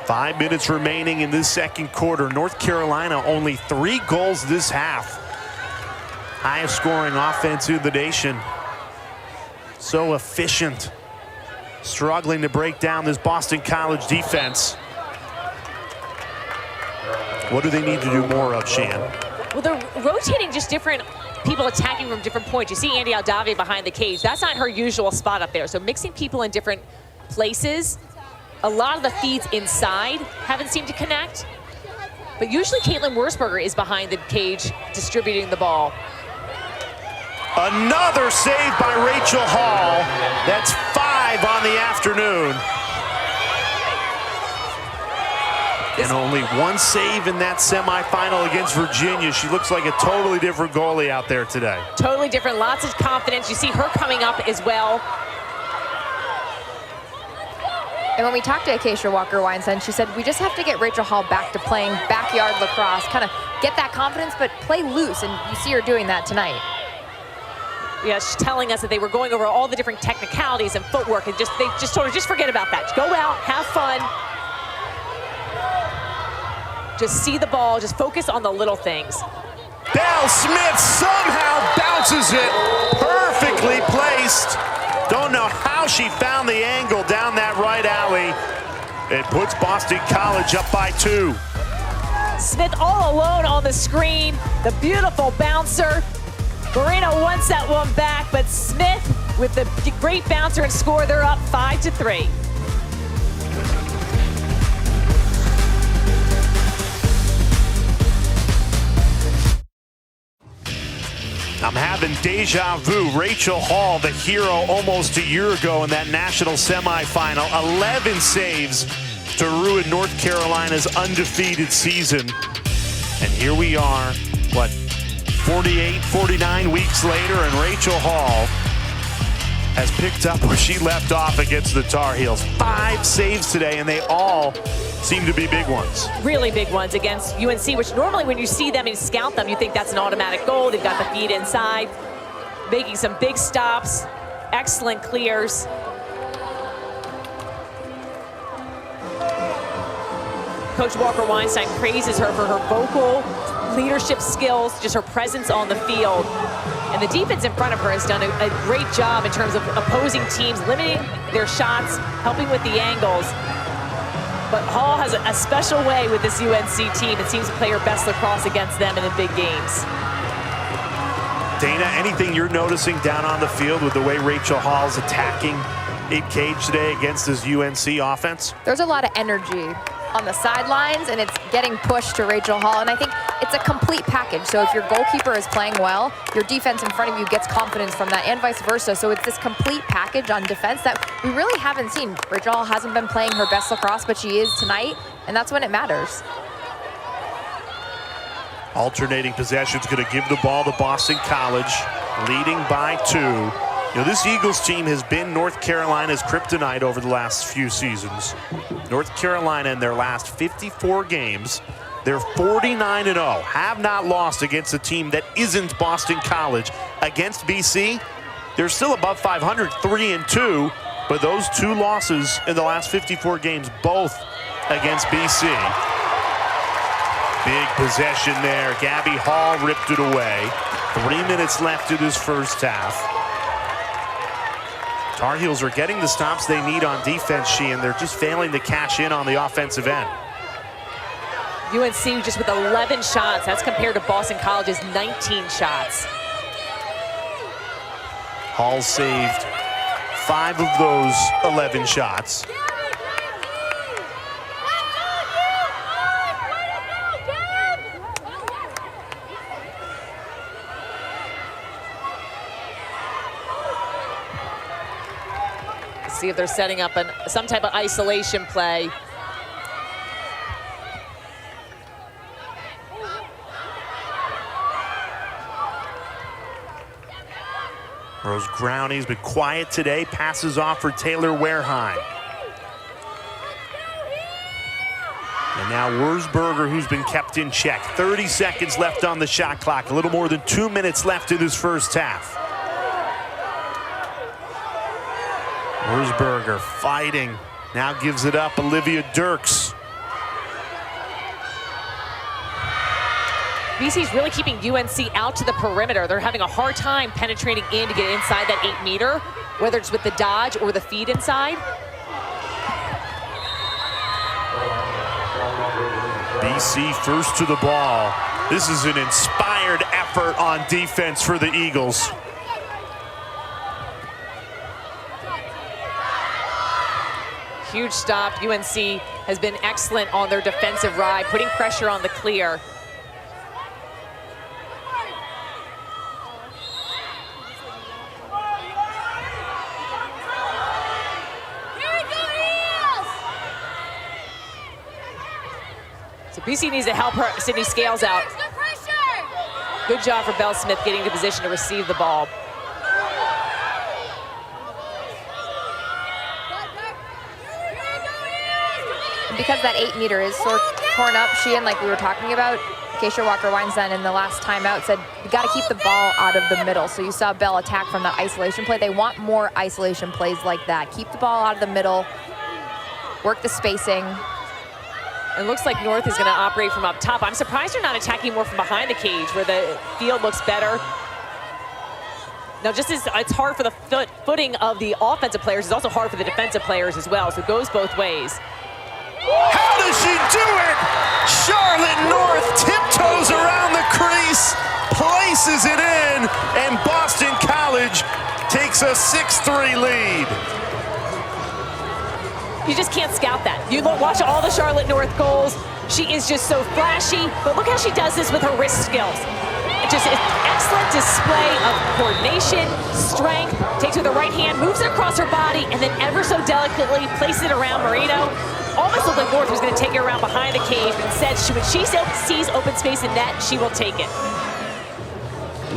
[SPEAKER 1] Five minutes remaining in this second quarter. North Carolina only 3 goals this half. Highest scoring offense in the nation. So efficient. Struggling to break down this Boston College defense. What do they need to do more of, Shan?
[SPEAKER 2] Well, they're rotating just different people attacking from different points. You see Andy Aldave behind the cage. That's not her usual spot up there. So mixing people in different places. A lot of the feeds inside haven't seemed to connect. But usually Caitlin Wurzberger is behind the cage distributing the ball.
[SPEAKER 1] Another save by Rachel Hall. That's 5 on the afternoon. And only 1 save in that semifinal against Virginia. She looks like a totally different goalie out there today.
[SPEAKER 2] Totally different, lots of confidence. You see her coming up as well.
[SPEAKER 3] And when we talked to Acacia Walker-Weinstein, she said, we just have to get Rachel Hall back to playing backyard lacrosse, kind of get that confidence, but play loose. And you see her doing that tonight.
[SPEAKER 2] Yeah, she's telling us that they were going over all the different technicalities and footwork, and they just told her, just forget about that. Just go out, have fun. Just see the ball, just focus on the little things.
[SPEAKER 1] Belle Smith somehow bounces it, perfectly placed. Don't know how she found the angle down that right alley. It puts Boston College up by 2.
[SPEAKER 2] Smith all alone on the screen. The beautiful bouncer. Marino wants that one back, but Smith with the great bouncer and score, they're up 5-3.
[SPEAKER 1] I'm having deja vu. Rachel Hall, the hero almost a year ago in that national semifinal. 11 saves to ruin North Carolina's undefeated season. And here we are, what, 48, 49 weeks later, and Rachel Hall has picked up where she left off against the Tar Heels. 5 saves today, and they all seem to be big ones.
[SPEAKER 2] Really big ones against UNC, which normally when you see them and scout them, you think that's an automatic goal. They've got the feed inside, making some big stops, excellent clears. Coach Walker-Weinstein praises her for her vocal leadership skills, just her presence on the field. And the defense in front of her has done a great job in terms of opposing teams, limiting their shots, helping with the angles. But Hall has a special way with this UNC team. It seems to play her best lacrosse against them in the big games.
[SPEAKER 1] Dana, anything you're noticing down on the field with the way Rachel Hall's attacking Abe Cage today against this UNC offense?
[SPEAKER 3] There's a lot of energy on the sidelines, and it's getting pushed to Rachel Hall, and I think it's a complete package. So if your goalkeeper is playing well, your defense in front of you gets confidence from that, and vice versa. So it's this complete package on defense that we really haven't seen. Rachel Hall hasn't been playing her best lacrosse, but she is tonight, and that's when it matters.
[SPEAKER 1] Alternating possession's going to give the ball to Boston College, leading by 2. You know, this Eagles team has been North Carolina's kryptonite over the last few seasons. North Carolina in their last 54 games, they're 49-0, have not lost against a team that isn't Boston College. Against BC, they're still above 500, 3-2, but those 2 losses in the last 54 games, both against BC. Big possession there. Gabby Hall ripped it away. 3 minutes left in this first half. Tar Heels are getting the stops they need on defense, Sheehan. They're just failing to cash in on the offensive end.
[SPEAKER 2] UNC just with 11 shots. That's compared to Boston College's 19 shots.
[SPEAKER 1] Hall saved 5 of those 11 shots.
[SPEAKER 2] See if they're setting up some type of isolation play.
[SPEAKER 1] Rose Growney's been quiet today. Passes off for Taylor Wareheim. And now Wurzberger, who's been kept in check. 30 seconds left on the shot clock. A little more than 2 minutes left in this first half. Wurzberger fighting. Now gives it up. Olivia Dirks.
[SPEAKER 2] BC's really keeping UNC out to the perimeter. They're having a hard time penetrating in to get inside that 8 meter, whether it's with the dodge or the feed inside.
[SPEAKER 1] BC first to the ball. This is an inspired effort on defense for the Eagles.
[SPEAKER 2] Huge stop. UNC has been excellent on their defensive ride, putting pressure on the clear. So BC needs to help her, Sydney Scales out. Good job for Belle Smith getting into position to receive the ball.
[SPEAKER 3] Because that 8 meter is sort of torn up, Sheehan, like we were talking about, Keisha Walker-Weinstein in the last timeout said, you got to keep the ball out of the middle. So you saw Bell attack from that isolation play. They want more isolation plays like that. Keep the ball out of the middle, work the spacing.
[SPEAKER 2] It looks like North is going to operate from up top. I'm surprised they're not attacking more from behind the cage where the field looks better. Now, just as it's hard for the footing of the offensive players, it's also hard for the defensive players as well. So it goes both ways.
[SPEAKER 1] How does she do it? Charlotte North tiptoes around the crease, places it in, and Boston College takes a 6-3 lead.
[SPEAKER 2] You just can't scout that. You watch all the Charlotte North goals. She is just so flashy, but look how she does this with her wrist skills. Just an excellent display of coordination, strength, takes with her right hand, moves it across her body, and then ever so delicately places it around Marino. Almost looked like North was going to take her around behind the cage, but instead, when she sees open space in net, she will take it.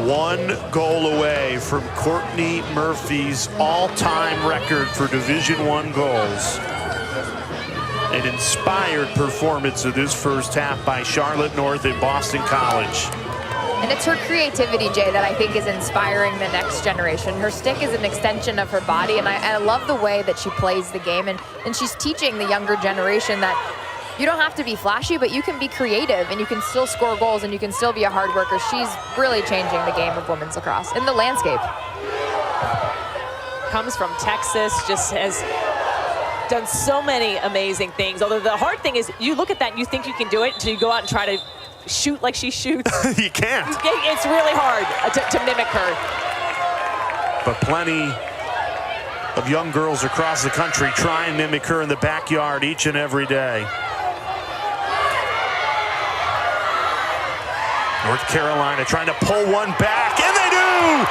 [SPEAKER 1] 1 goal away from Courtney Murphy's all-time record for Division I goals. An inspired performance of this first half by Charlotte North at Boston College.
[SPEAKER 3] And it's her creativity, Jay, that I think is inspiring the next generation. Her stick is an extension of her body, and I love the way that she plays the game. And she's teaching the younger generation that You don't have to be flashy, but you can be creative and you can still score goals and you can still be a hard worker. She's really changing the game of women's lacrosse in the landscape.
[SPEAKER 2] Comes from Texas, just has done so many amazing things. Although the hard thing is you look at that and you think you can do it until you go out and try to shoot like she shoots.
[SPEAKER 1] You can't.
[SPEAKER 2] It's really hard to mimic her.
[SPEAKER 1] But plenty of young girls across the country try and mimic her in the backyard each and every day. North Carolina trying to pull one back, and they do!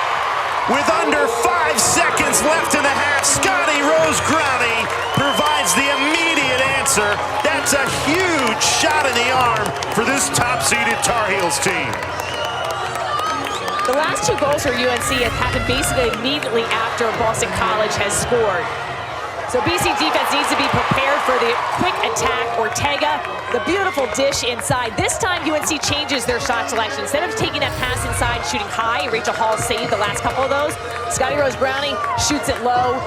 [SPEAKER 1] With under 5 seconds left in the half, Scotty Rose Growney provides the immediate answer. That's a huge shot in the arm for this top-seeded Tar Heels team.
[SPEAKER 2] The last 2 goals for UNC have happened basically immediately after Boston College has scored. So BC defense needs to be prepared for the quick attack. Ortega, the beautiful dish inside. This time UNC changes their shot selection. Instead of taking that pass inside, shooting high, Rachel Hall saved the last couple of those. Scotty Rose Growney shoots it low.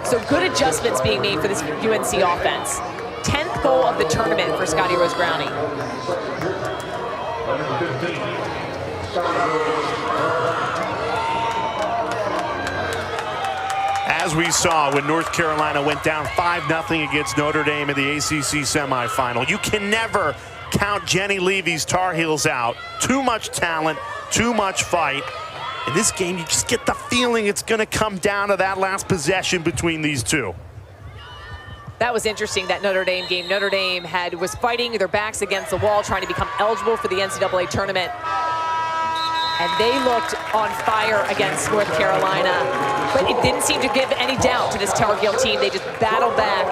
[SPEAKER 2] So good adjustments being made for this UNC offense. 10th goal of the tournament for Scotty Rose Growney.
[SPEAKER 1] As we saw when North Carolina went down 5-0 against Notre Dame in the ACC semifinal, you can never count Jenny Levy's Tar Heels out. Too much talent, too much fight. In this game, you just get the feeling it's going to come down to that last possession between these two.
[SPEAKER 2] That was interesting, that Notre Dame game. Notre Dame was fighting their backs against the wall, trying to become eligible for the NCAA tournament. And they looked on fire against North Carolina. But it didn't seem to give any doubt to this Tar Heel team. They just battled back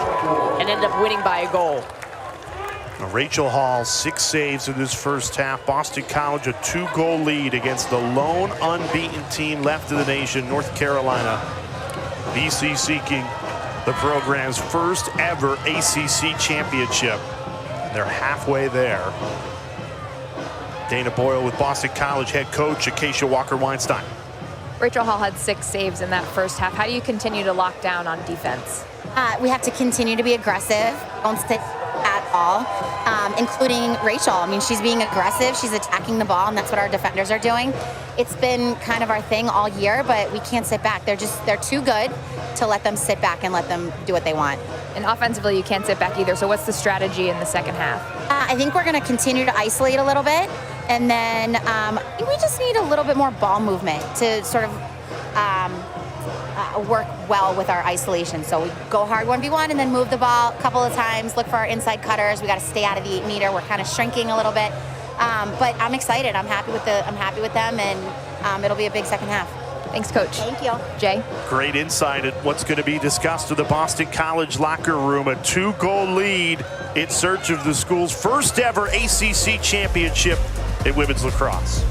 [SPEAKER 2] and ended up winning by a goal.
[SPEAKER 1] Rachel Hall, 6 saves in this first half. Boston College, a 2-goal lead against the lone unbeaten team left in the nation, North Carolina. BC seeking the program's first ever ACC championship. They're halfway there. Dana Boyle with Boston College head coach Acacia Walker-Weinstein.
[SPEAKER 3] Rachel Hall had 6 saves in that first half. How do you continue to lock down on defense?
[SPEAKER 5] We have to continue to be aggressive. Don't sit at all, including Rachel. I mean, she's being aggressive. She's attacking the ball, and that's what our defenders are doing. It's been kind of our thing all year, but we can't sit back. They're too good to let them sit back and let them do what they want.
[SPEAKER 3] And offensively, you can't sit back either. So what's the strategy in the second half?
[SPEAKER 5] I think we're going to continue to isolate a little bit. And then we just need a little bit more ball movement to sort of work well with our isolation. So we go hard 1v1 and then move the ball a couple of times, look for our inside cutters. We got to stay out of the 8-meter. We're kind of shrinking a little bit. But I'm excited. I'm happy with them, and it'll be a big second half.
[SPEAKER 3] Thanks, Coach.
[SPEAKER 5] Thank you.
[SPEAKER 3] Jay?
[SPEAKER 1] Great insight at what's going to be discussed in the Boston College locker room. A 2-goal lead in search of the school's first ever ACC championship in women's lacrosse.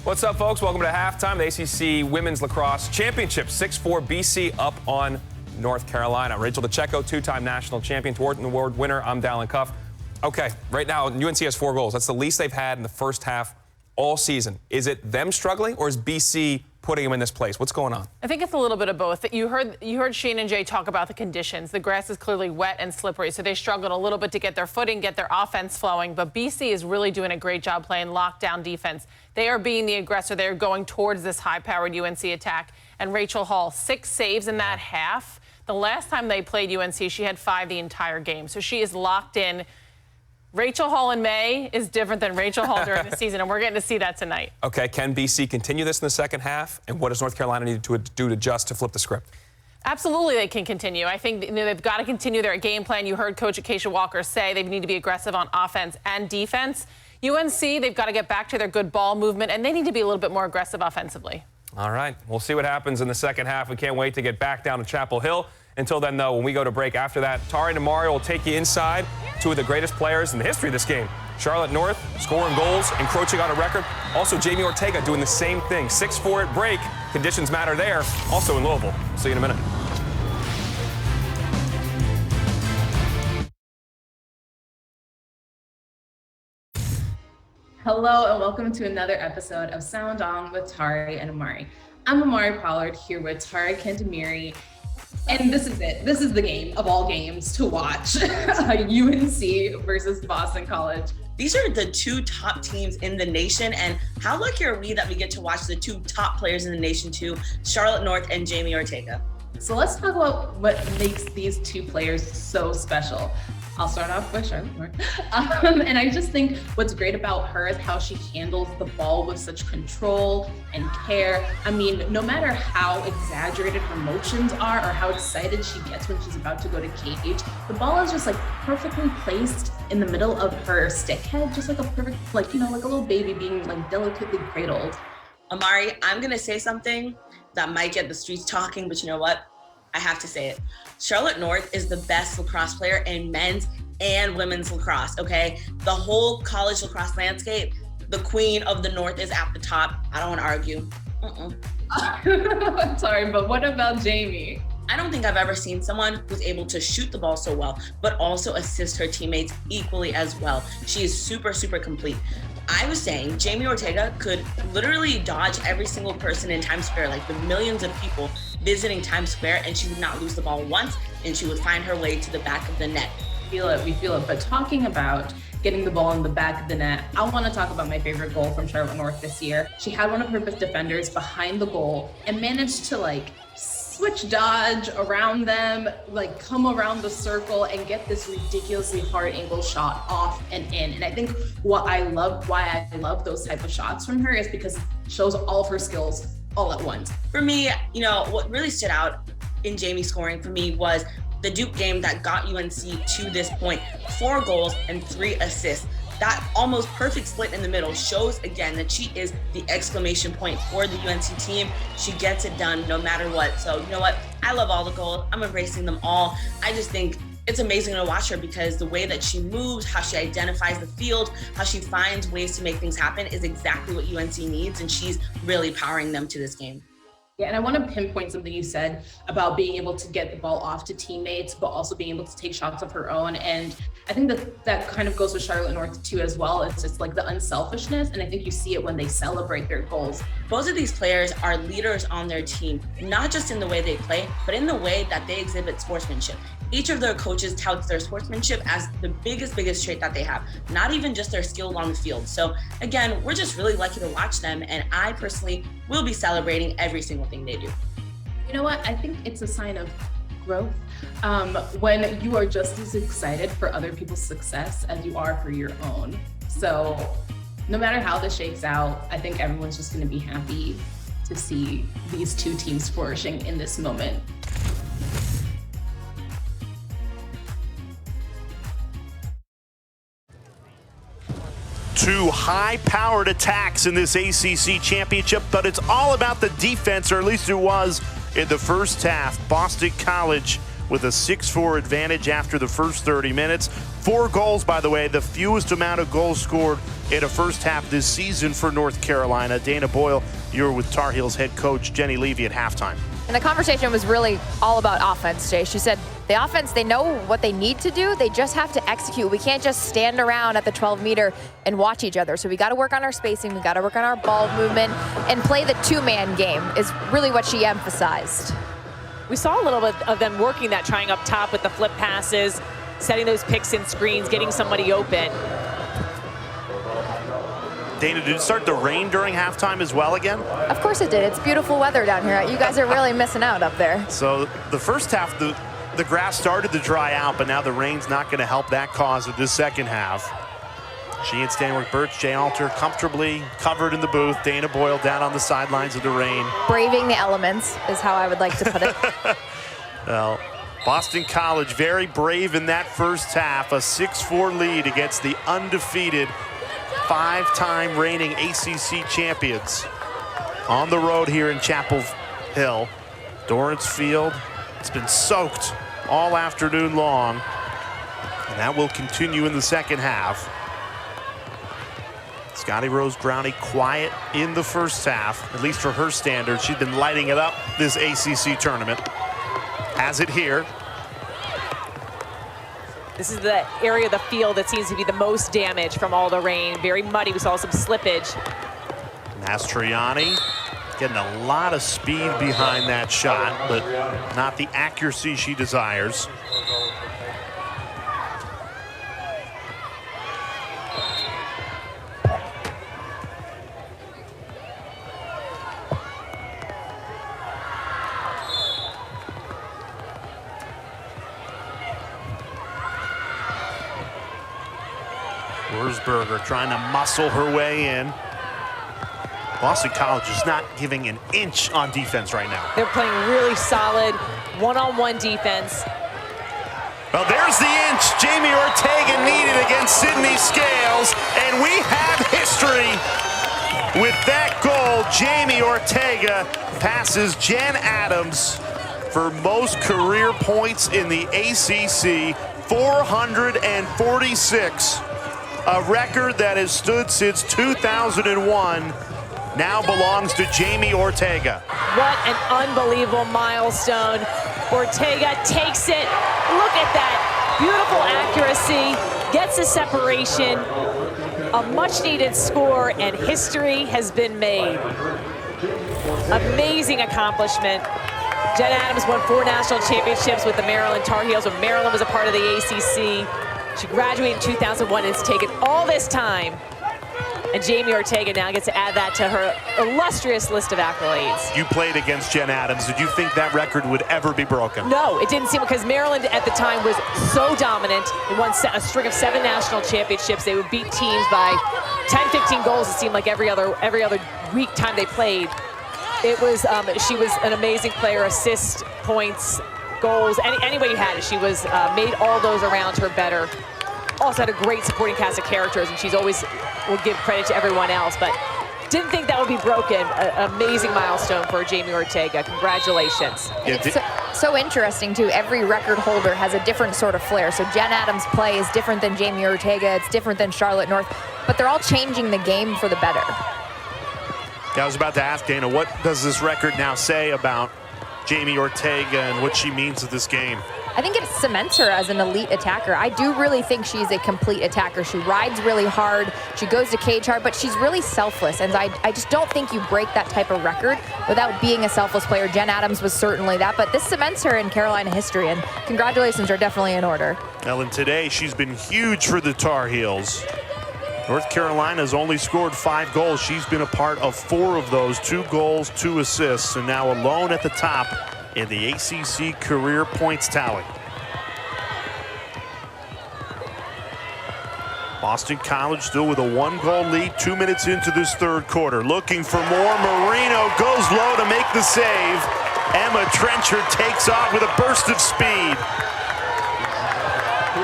[SPEAKER 6] What's up, folks? Welcome to halftime. The ACC Women's Lacrosse Championship. 6-4 BC up on North Carolina. Rachel DeCecco, 2-time national champion, Thornton Award winner. I'm Dallin Cuff. Okay, right now, UNC has 4 goals. That's the least they've had in the first half all season. Is it them struggling, or is BC putting them in this place? What's going on?
[SPEAKER 7] I think it's a little bit of both. You heard Shane and Jay talk about the conditions. The grass is clearly wet and slippery, so they struggled a little bit to get their footing, get their offense flowing. But BC is really doing a great job playing lockdown defense. They are being the aggressor. They're going towards this high-powered UNC attack. And Rachel Hall, 6 saves in that half. The last time they played UNC, she had 5 the entire game. So she is locked in. Rachel Hall in May is different than Rachel Hall during the season, and we're getting to see that tonight. Okay, can BC continue this in the second half? And what does North Carolina need to do to adjust to flip the script? Absolutely, they can continue. I think they've got to continue their game plan. You heard Coach Acacia Walker say they need to be aggressive on offense and defense. UNC, they've got to get back to their good ball movement, and they need to be a little bit more aggressive offensively. All right, we'll see what happens in the second half. We can't wait to get back down to Chapel Hill. Until then, though, when we go to break after that, Tari and Mario will take you inside 2 of the greatest players in the history of this game. Charlotte North scoring goals, encroaching on a record. Also, Jamie Ortega doing the same thing. 6-4 at break. Conditions matter there. Also in Louisville. See you in a minute.
[SPEAKER 8] Hello and welcome to another episode of Sound On with Tari and Amari. I'm Amari Pollard here with Tari Cantamiri, and this is it. This is the game of all games to watch. UNC versus Boston College.
[SPEAKER 9] These are the two top teams in the nation, and how lucky are we that we get to watch the two top players in the nation too, Charlotte North and Jamie Ortega.
[SPEAKER 8] So let's talk about what makes these two players so special. I'll start off with Charlotte North. And I just think what's great about her is how she handles the ball with such control and care. I mean, no matter how exaggerated her motions are or how excited she gets when she's about to go to cage, the ball is just like perfectly placed in the middle of her stick head, just like a perfect, like, you know, like a little baby being like delicately cradled.
[SPEAKER 9] Amari, I'm gonna say something that might get the streets talking, but you know what? I have to say it. Charlotte North is the best lacrosse player in men's and women's lacrosse, okay? The whole college lacrosse landscape, the queen of the North is at the top. I don't want to argue.
[SPEAKER 8] Sorry, but what about Jamie?
[SPEAKER 9] I don't think I've ever seen someone who's able to shoot the ball so well, but also assist her teammates equally as well. She is super, super complete. I was saying Jamie Ortega could literally dodge every single person in Times Square, like the millions of people visiting Times Square, and she would not lose the ball once, and she would find her way to the back of the net.
[SPEAKER 8] We feel it. But talking about getting the ball in the back of the net, I want to talk about my favorite goal from Charlotte North this year. She had one of her defenders behind the goal and managed to like switch dodge around them, like come around the circle and get this ridiculously hard angle shot off and in. And I think why I love those type of shots from her is because it shows all of her skills all at once.
[SPEAKER 9] For me, you know, what really stood out in Jamie's scoring for me was the Duke game that got UNC to this point. 4 goals and 3 assists. That almost perfect split in the middle shows again that she is the exclamation point for the UNC team. She gets it done no matter what. So you know what? I love all the goals. I'm embracing them all. I just think it's amazing to watch her because the way that she moves, how she identifies the field, how she finds ways to make things happen is exactly what UNC needs, and she's really powering them to this game.
[SPEAKER 8] Yeah, and I want to pinpoint something you said about being able to get the ball off to teammates, but also being able to take shots of her own. And I think that kind of goes with Charlotte North too as well. It's just like the unselfishness, and I think you see it when they celebrate their goals.
[SPEAKER 9] Both of these players are leaders on their team, not just in the way they play, but in the way that they exhibit sportsmanship. Each of their coaches touts their sportsmanship as the biggest trait that they have, not even just their skill on the field. So again, we're just really lucky to watch them, and I personally will be celebrating every single thing they do.
[SPEAKER 8] You know what? I think it's a sign of growth when you are just as excited for other people's success as you are for your own. So no matter how this shakes out, I think everyone's just going to be happy to see these two teams flourishing in this moment.
[SPEAKER 1] Two high-powered attacks in this ACC championship, but it's all about the defense, or at least it was in the first half. Boston College with a 6-4 advantage after the first 30 minutes. 4 goals, by the way, the fewest amount of goals scored in a first half this season for North Carolina. Dana Boyle, you were with Tar Heels head coach Jenny Levy at halftime.
[SPEAKER 3] And the conversation was really all about offense, Jay. She said the offense, they know what they need to do. They just have to execute. We can't just stand around at the 12-meter and watch each other. So we got to work on our spacing. We got to work on our ball movement and play the 2-man game is really what she emphasized.
[SPEAKER 2] We saw a little bit of them working that, trying up top with the flip passes, setting those picks and screens, getting somebody open.
[SPEAKER 1] Dana, did it start to rain during halftime as well again?
[SPEAKER 3] Of course it did. It's beautiful weather down here. You guys are really missing out up there.
[SPEAKER 1] So the first half, the grass started to dry out, but now the rain's not going to help that cause of this second half. She and Stanwick Birch, Jay Alter comfortably covered in the booth. Dana Boyle down on the sidelines of the rain.
[SPEAKER 3] Braving the elements is how I would like to put it.
[SPEAKER 1] Well, Boston College very brave in that first half. A 6-4 lead against the undefeated 5-time reigning ACC champions on the road here in Chapel Hill. Dorrance Field, it's been soaked all afternoon long, and that will continue in the second half. Scotty Rose Brownie quiet in the first half, at least for her standards. She's been lighting it up this ACC tournament. Has it here.
[SPEAKER 2] This is the area of the field that seems to be the most damage from all the rain. Very muddy. We saw some slippage.
[SPEAKER 1] Mastriani getting a lot of speed behind that shot, but not the accuracy she desires. Wurzberger trying to muscle her way in. Boston College is not giving an inch on defense right now.
[SPEAKER 2] They're playing really solid one-on-one defense.
[SPEAKER 1] Well, there's the inch Jamie Ortega needed against Sydney Scales, and we have history. With that goal, Jamie Ortega passes Jen Adams for most career points in the ACC, 446. A record that has stood since 2001 now belongs to Jamie Ortega.
[SPEAKER 2] What an unbelievable milestone. Ortega takes it. Look at that. Beautiful accuracy. Gets the separation. A much-needed score, and history has been made. Amazing accomplishment. Jen Adams won 4 national championships with the Maryland Tar Heels when Maryland was a part of the ACC. She graduated in 2001 and it's taken all this time. And Jamie Ortega now gets to add that to her illustrious list of accolades.
[SPEAKER 1] You played against Jen Adams. Did you think that record would ever be broken?
[SPEAKER 2] No, it didn't seem, because Maryland at the time was so dominant. They won a string of 7 national championships. They would beat teams by 10, 15 goals, it seemed like every other week time they played. It was, she was an amazing player, assists, points, goals, any way you had it. She was made all those around her better. Also had a great supporting cast of characters, and she's always will give credit to everyone else, but didn't think that would be broken. Amazing milestone for Jamie Ortega. Congratulations.
[SPEAKER 3] It's so interesting, too. Every record holder has a different sort of flair. So Jen Adams' play is different than Jamie Ortega. It's different than Charlotte North, but they're all changing the game for the better.
[SPEAKER 1] Yeah, I was about to ask Dana, what does this record now say about Jamie Ortega and what she means to this game?
[SPEAKER 3] I think it cements her as an elite attacker. I do really think she's a complete attacker. She rides really hard, she goes to cage hard, but she's really selfless. And I just don't think you break that type of record without being a selfless player. Jen Adams was certainly that, but this cements her in Carolina history, and congratulations are definitely in order.
[SPEAKER 1] Ellen, today she's been huge for the Tar Heels. North Carolina's only scored 5 goals. She's been a part of 4 of those, 2 goals, 2 assists, and now alone at the top in the ACC career points tally. Boston College still with a 1-goal lead, 2 minutes into this third quarter. Looking for more. Marino goes low to make the save. Emma Trenchard takes off with a burst of speed.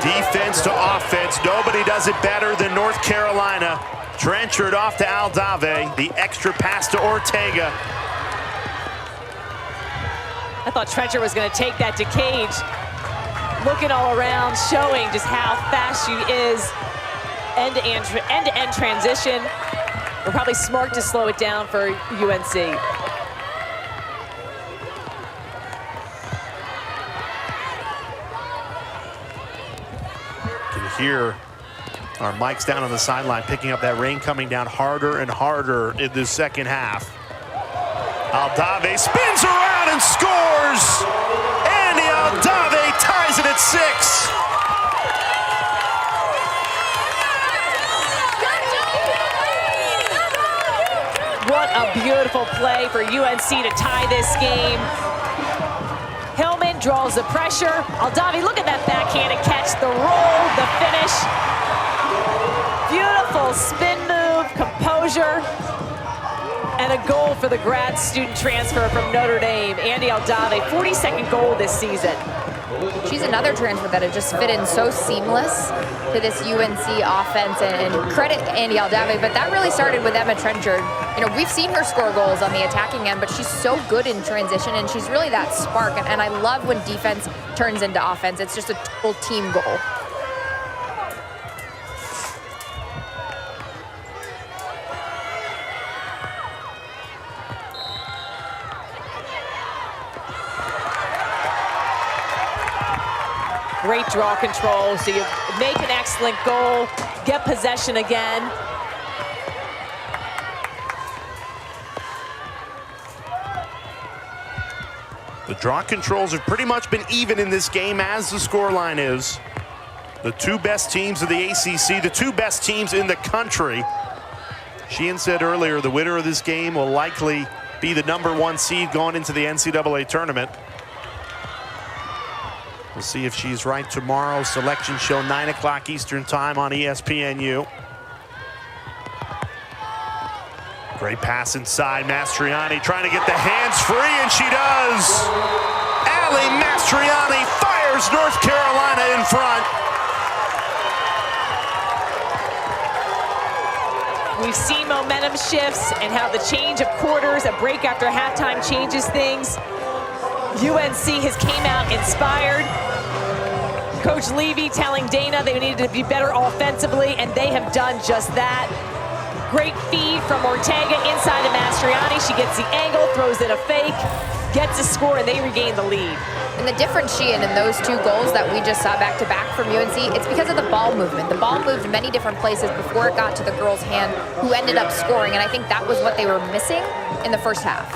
[SPEAKER 1] Defense to offense. Nobody does it better than North Carolina. Trenchard off to Aldave. The extra pass to Ortega.
[SPEAKER 2] I thought Trenchard was going to take that to cage. Looking all around, showing just how fast she is. End-to-end transition. We're probably smart to slow it down for UNC.
[SPEAKER 1] You can hear our mics down on the sideline picking up that rain coming down harder and harder in the second half. Aldave spins around and scores! Andy Aldave ties it at 6.
[SPEAKER 2] What a beautiful play for UNC to tie this game. Hillman draws the pressure. Aldave, look at that backhanded catch, the roll, the finish. Beautiful spin move, composure, and a goal for the grad student transfer from Notre Dame, Andy Aldave, 42nd goal this season.
[SPEAKER 3] She's another transfer that had just fit in so seamless to this UNC offense, and credit Andy Aldave, but that really started with Emma Trenchard. You know, we've seen her score goals on the attacking end, but she's so good in transition, and she's really that spark, and I love when defense turns into offense. It's just a total team goal.
[SPEAKER 2] Great draw control. So you make an excellent goal, get possession again.
[SPEAKER 1] The draw controls have pretty much been even in this game as the scoreline is. The two best teams of the ACC, the two best teams in the country. Sheehan said earlier the winner of this game will likely be the #1 seed going into the NCAA tournament. We'll see if she's right tomorrow. Selection show 9 o'clock Eastern time on ESPNU. Great pass inside. Mastriani trying to get the hands free, and she does. Ali Mastriani fires North Carolina in front.
[SPEAKER 2] We've seen momentum shifts and how the change of quarters, a break after halftime changes things. UNC has came out inspired. Coach Levy telling Dana they needed to be better offensively, and they have done just that. Great feed from Ortega inside of Mastriani. She gets the angle, throws in a fake, gets a score, and they regain the lead.
[SPEAKER 3] And the difference, Sheehan, in those two goals that we just saw back-to-back from UNC, it's because of the ball movement. The ball moved many different places before it got to the girl's hand, who ended up scoring, and I think that was what they were missing in the first half.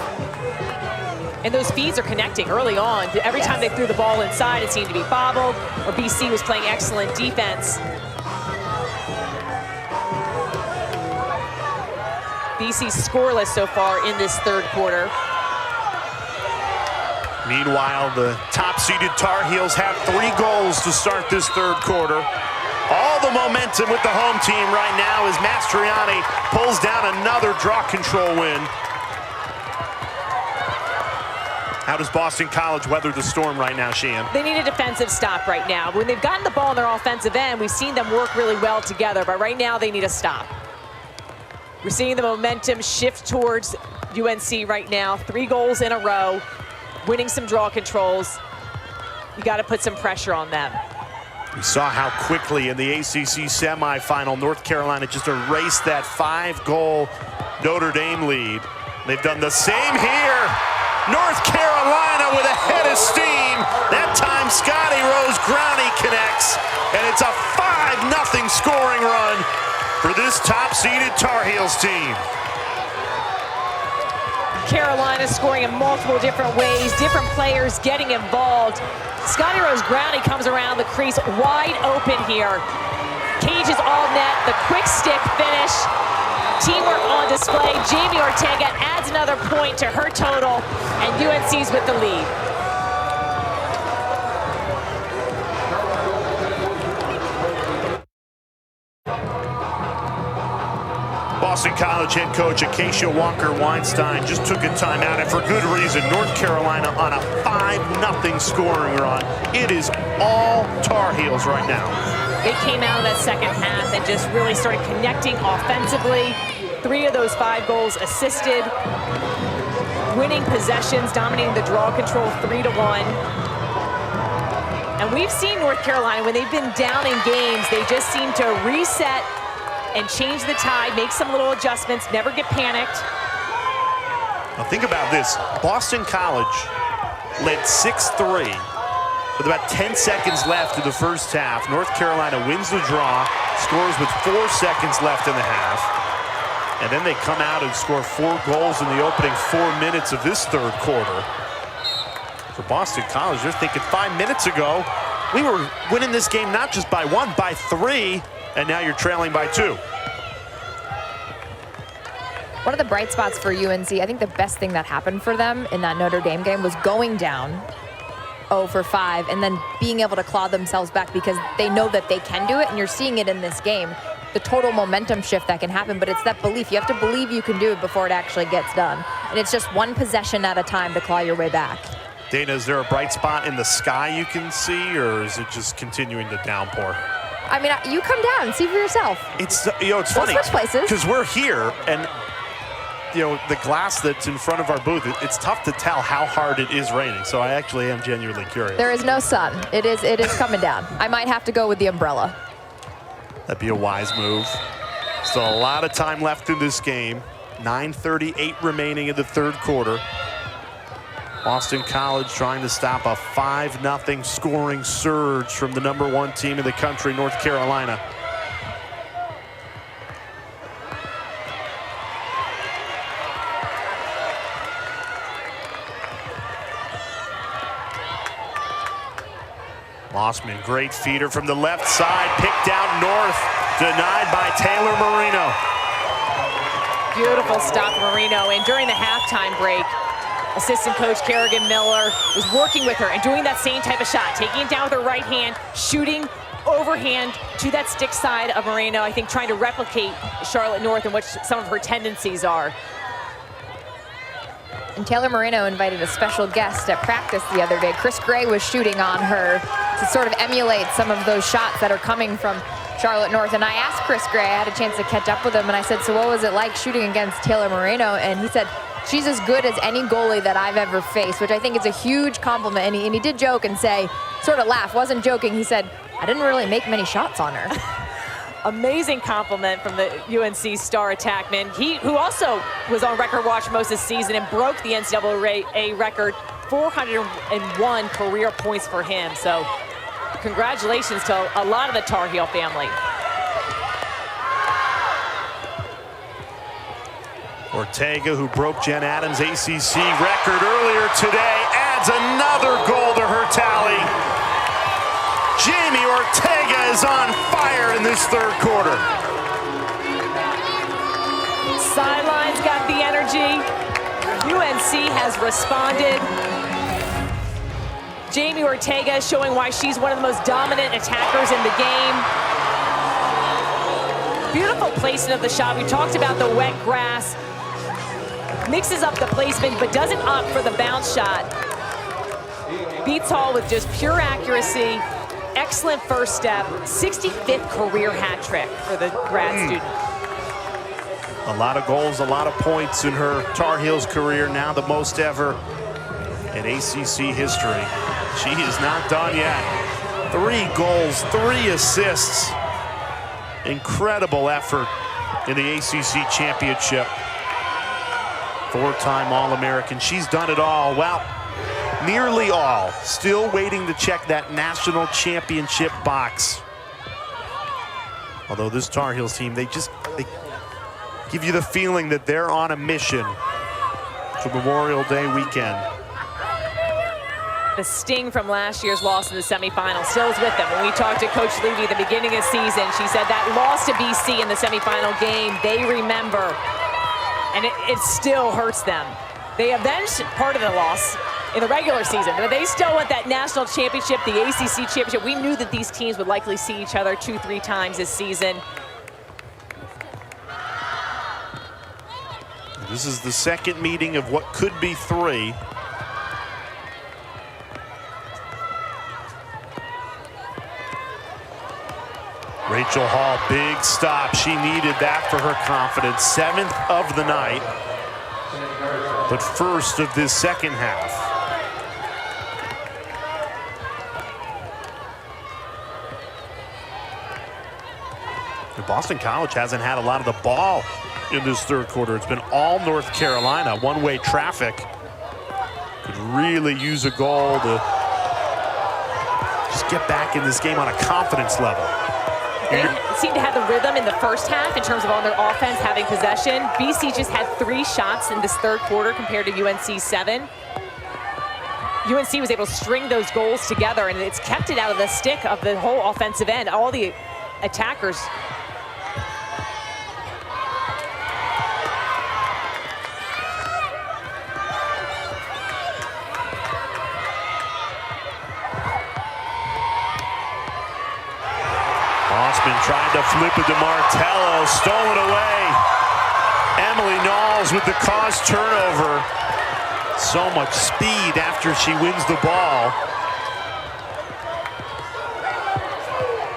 [SPEAKER 2] And those feeds are connecting early on. Every time they threw the ball inside, it seemed to be bobbled, or BC was playing excellent defense. BC's scoreless so far in this third quarter.
[SPEAKER 1] Meanwhile, the top-seeded Tar Heels have 3 goals to start this third quarter. All the momentum with the home team right now as Mastriani pulls down another draw control win. How does Boston College weather the storm right now, Sheehan?
[SPEAKER 2] They need a defensive stop right now. When they've gotten the ball on their offensive end, we've seen them work really well together, but right now they need a stop. We're seeing the momentum shift towards UNC right now. 3 goals in a row, winning some draw controls. You got to put some pressure on them.
[SPEAKER 1] We saw how quickly in the ACC semifinal, North Carolina just erased that 5-goal Notre Dame lead. They've done the same here. North Carolina with a head of steam. That time Scotty Rose Growney connects, and it's a 5-0 scoring run for this top-seeded Tar Heels team.
[SPEAKER 2] Carolina scoring in multiple different ways, different players getting involved. Scotty Rose Growney comes around the crease wide open here. Cages all net, the quick stick finish. Teamwork on display. Jamie Ortega adds another point to her total, and UNC's with the lead.
[SPEAKER 1] Boston College head coach Acacia Walker-Weinstein just took a timeout, and for good reason. North Carolina on a 5-0 scoring run. It is all Tar Heels right now.
[SPEAKER 2] They came out in that second half and just really started connecting offensively. 3 of those 5 goals assisted. Winning possessions, dominating the draw control 3-1. And we've seen North Carolina, when they've been down in games, they just seem to reset and change the tide, make some little adjustments, never get panicked.
[SPEAKER 1] Now think about this. Boston College led 6-3 with about 10 seconds left in the first half. North Carolina wins the draw, scores with 4 seconds left in the half. And then they come out and score 4 goals in the opening 4 minutes of this third quarter. For Boston College, they're thinking 5 minutes ago, we were winning this game not just by 1, by 3, and now you're trailing by 2.
[SPEAKER 3] One of the bright spots for UNC, I think the best thing that happened for them in that Notre Dame game was going down 0-for-5 and then being able to claw themselves back because they know that they can do it, and you're seeing it in this game. The total momentum shift that can happen, but it's that belief. You have to believe you can do it before it actually gets done. And it's just one possession at a time to claw your way back.
[SPEAKER 1] Dana, is there a bright spot in the sky you can see, or is it just continuing to downpour?
[SPEAKER 3] I mean, you come down and see for yourself.
[SPEAKER 1] It's, it's funny because we're here, and the glass that's in front of our booth, it's tough to tell how hard it is raining. So I actually am genuinely curious.
[SPEAKER 3] There is no sun. It is coming down. I might have to go with the umbrella.
[SPEAKER 1] That'd be a wise move. Still a lot of time left in this game. 9:38 remaining in the third quarter. Boston College trying to stop a 5-0 scoring surge from the #1 team in the country, North Carolina. Mossman, great feeder from the left side, picked out north, denied by Taylor Marino.
[SPEAKER 2] Beautiful stop, Marino. And during the halftime break, assistant coach Kerrigan Miller was working with her and doing that same type of shot, taking it down with her right hand, shooting overhand to that stick side of Marino, I think trying to replicate Charlotte North and what some of her tendencies are.
[SPEAKER 3] And Taylor Marino invited a special guest at practice the other day. Chris Gray was shooting on her to sort of emulate some of those shots that are coming from Charlotte North. And I asked Chris Gray, I had a chance to catch up with him, and I said, so what was it like shooting against Taylor Marino? And he said, she's as good as any goalie that I've ever faced, which I think is a huge compliment. And he did joke and say, sort of laugh, wasn't joking. He said, I didn't really make many shots on her.
[SPEAKER 2] Amazing compliment from the UNC star attackman. He, who also was on record watch most of the season and broke the NCAA record, 401 career points for him. So congratulations to a lot of the Tar Heel family.
[SPEAKER 1] Ortega, who broke Jen Adams' ACC record earlier today, adds another goal to her tally. Jamie Ortega is on fire in this third quarter.
[SPEAKER 2] Sidelines got the energy. UNC has responded. Jamie Ortega showing why she's one of the most dominant attackers in the game. Beautiful placement of the shot. We talked about the wet grass. Mixes up the placement, but doesn't opt for the bounce shot. Beats Hall with just pure accuracy. Excellent first step. 65th career hat trick for the grad student.
[SPEAKER 1] A lot of goals, a lot of points in her Tar Heels career, now the most ever in ACC history. She is not done yet. 3 goals, 3 assists. Incredible effort in the ACC championship. 4-time All-American. She's done it all. Well, nearly all. Still waiting to check that national championship box. Although this Tar Heels team, they give you the feeling that they're on a mission for Memorial Day weekend.
[SPEAKER 2] The sting from last year's loss in the semifinal still is with them. When we talked to Coach Levy at the beginning of the season, she said that loss to BC in the semifinal game, they remember. And it still hurts them. They avenged part of the loss in the regular season, but they still want that national championship, the ACC championship. We knew that these teams would likely see each other 2-3 times this season.
[SPEAKER 1] This is the second meeting of what could be 3. Rachel Hall, big stop. She needed that for her confidence. 7th of the night, but first of this second half. Boston College hasn't had a lot of the ball in this third quarter. It's been all North Carolina. One-way traffic. Could really use a goal to just get back in this game on a confidence level.
[SPEAKER 2] They seem to have the rhythm in the first half in terms of on their offense having possession. BC just had 3 shots in this third quarter compared to UNC's 7. UNC was able to string those goals together, and it's kept it out of the stick of the whole offensive end. All the attackers.
[SPEAKER 1] Trying to flip it to Martello, stolen away. Emily Knowles with the caused turnover. So much speed after she wins the ball.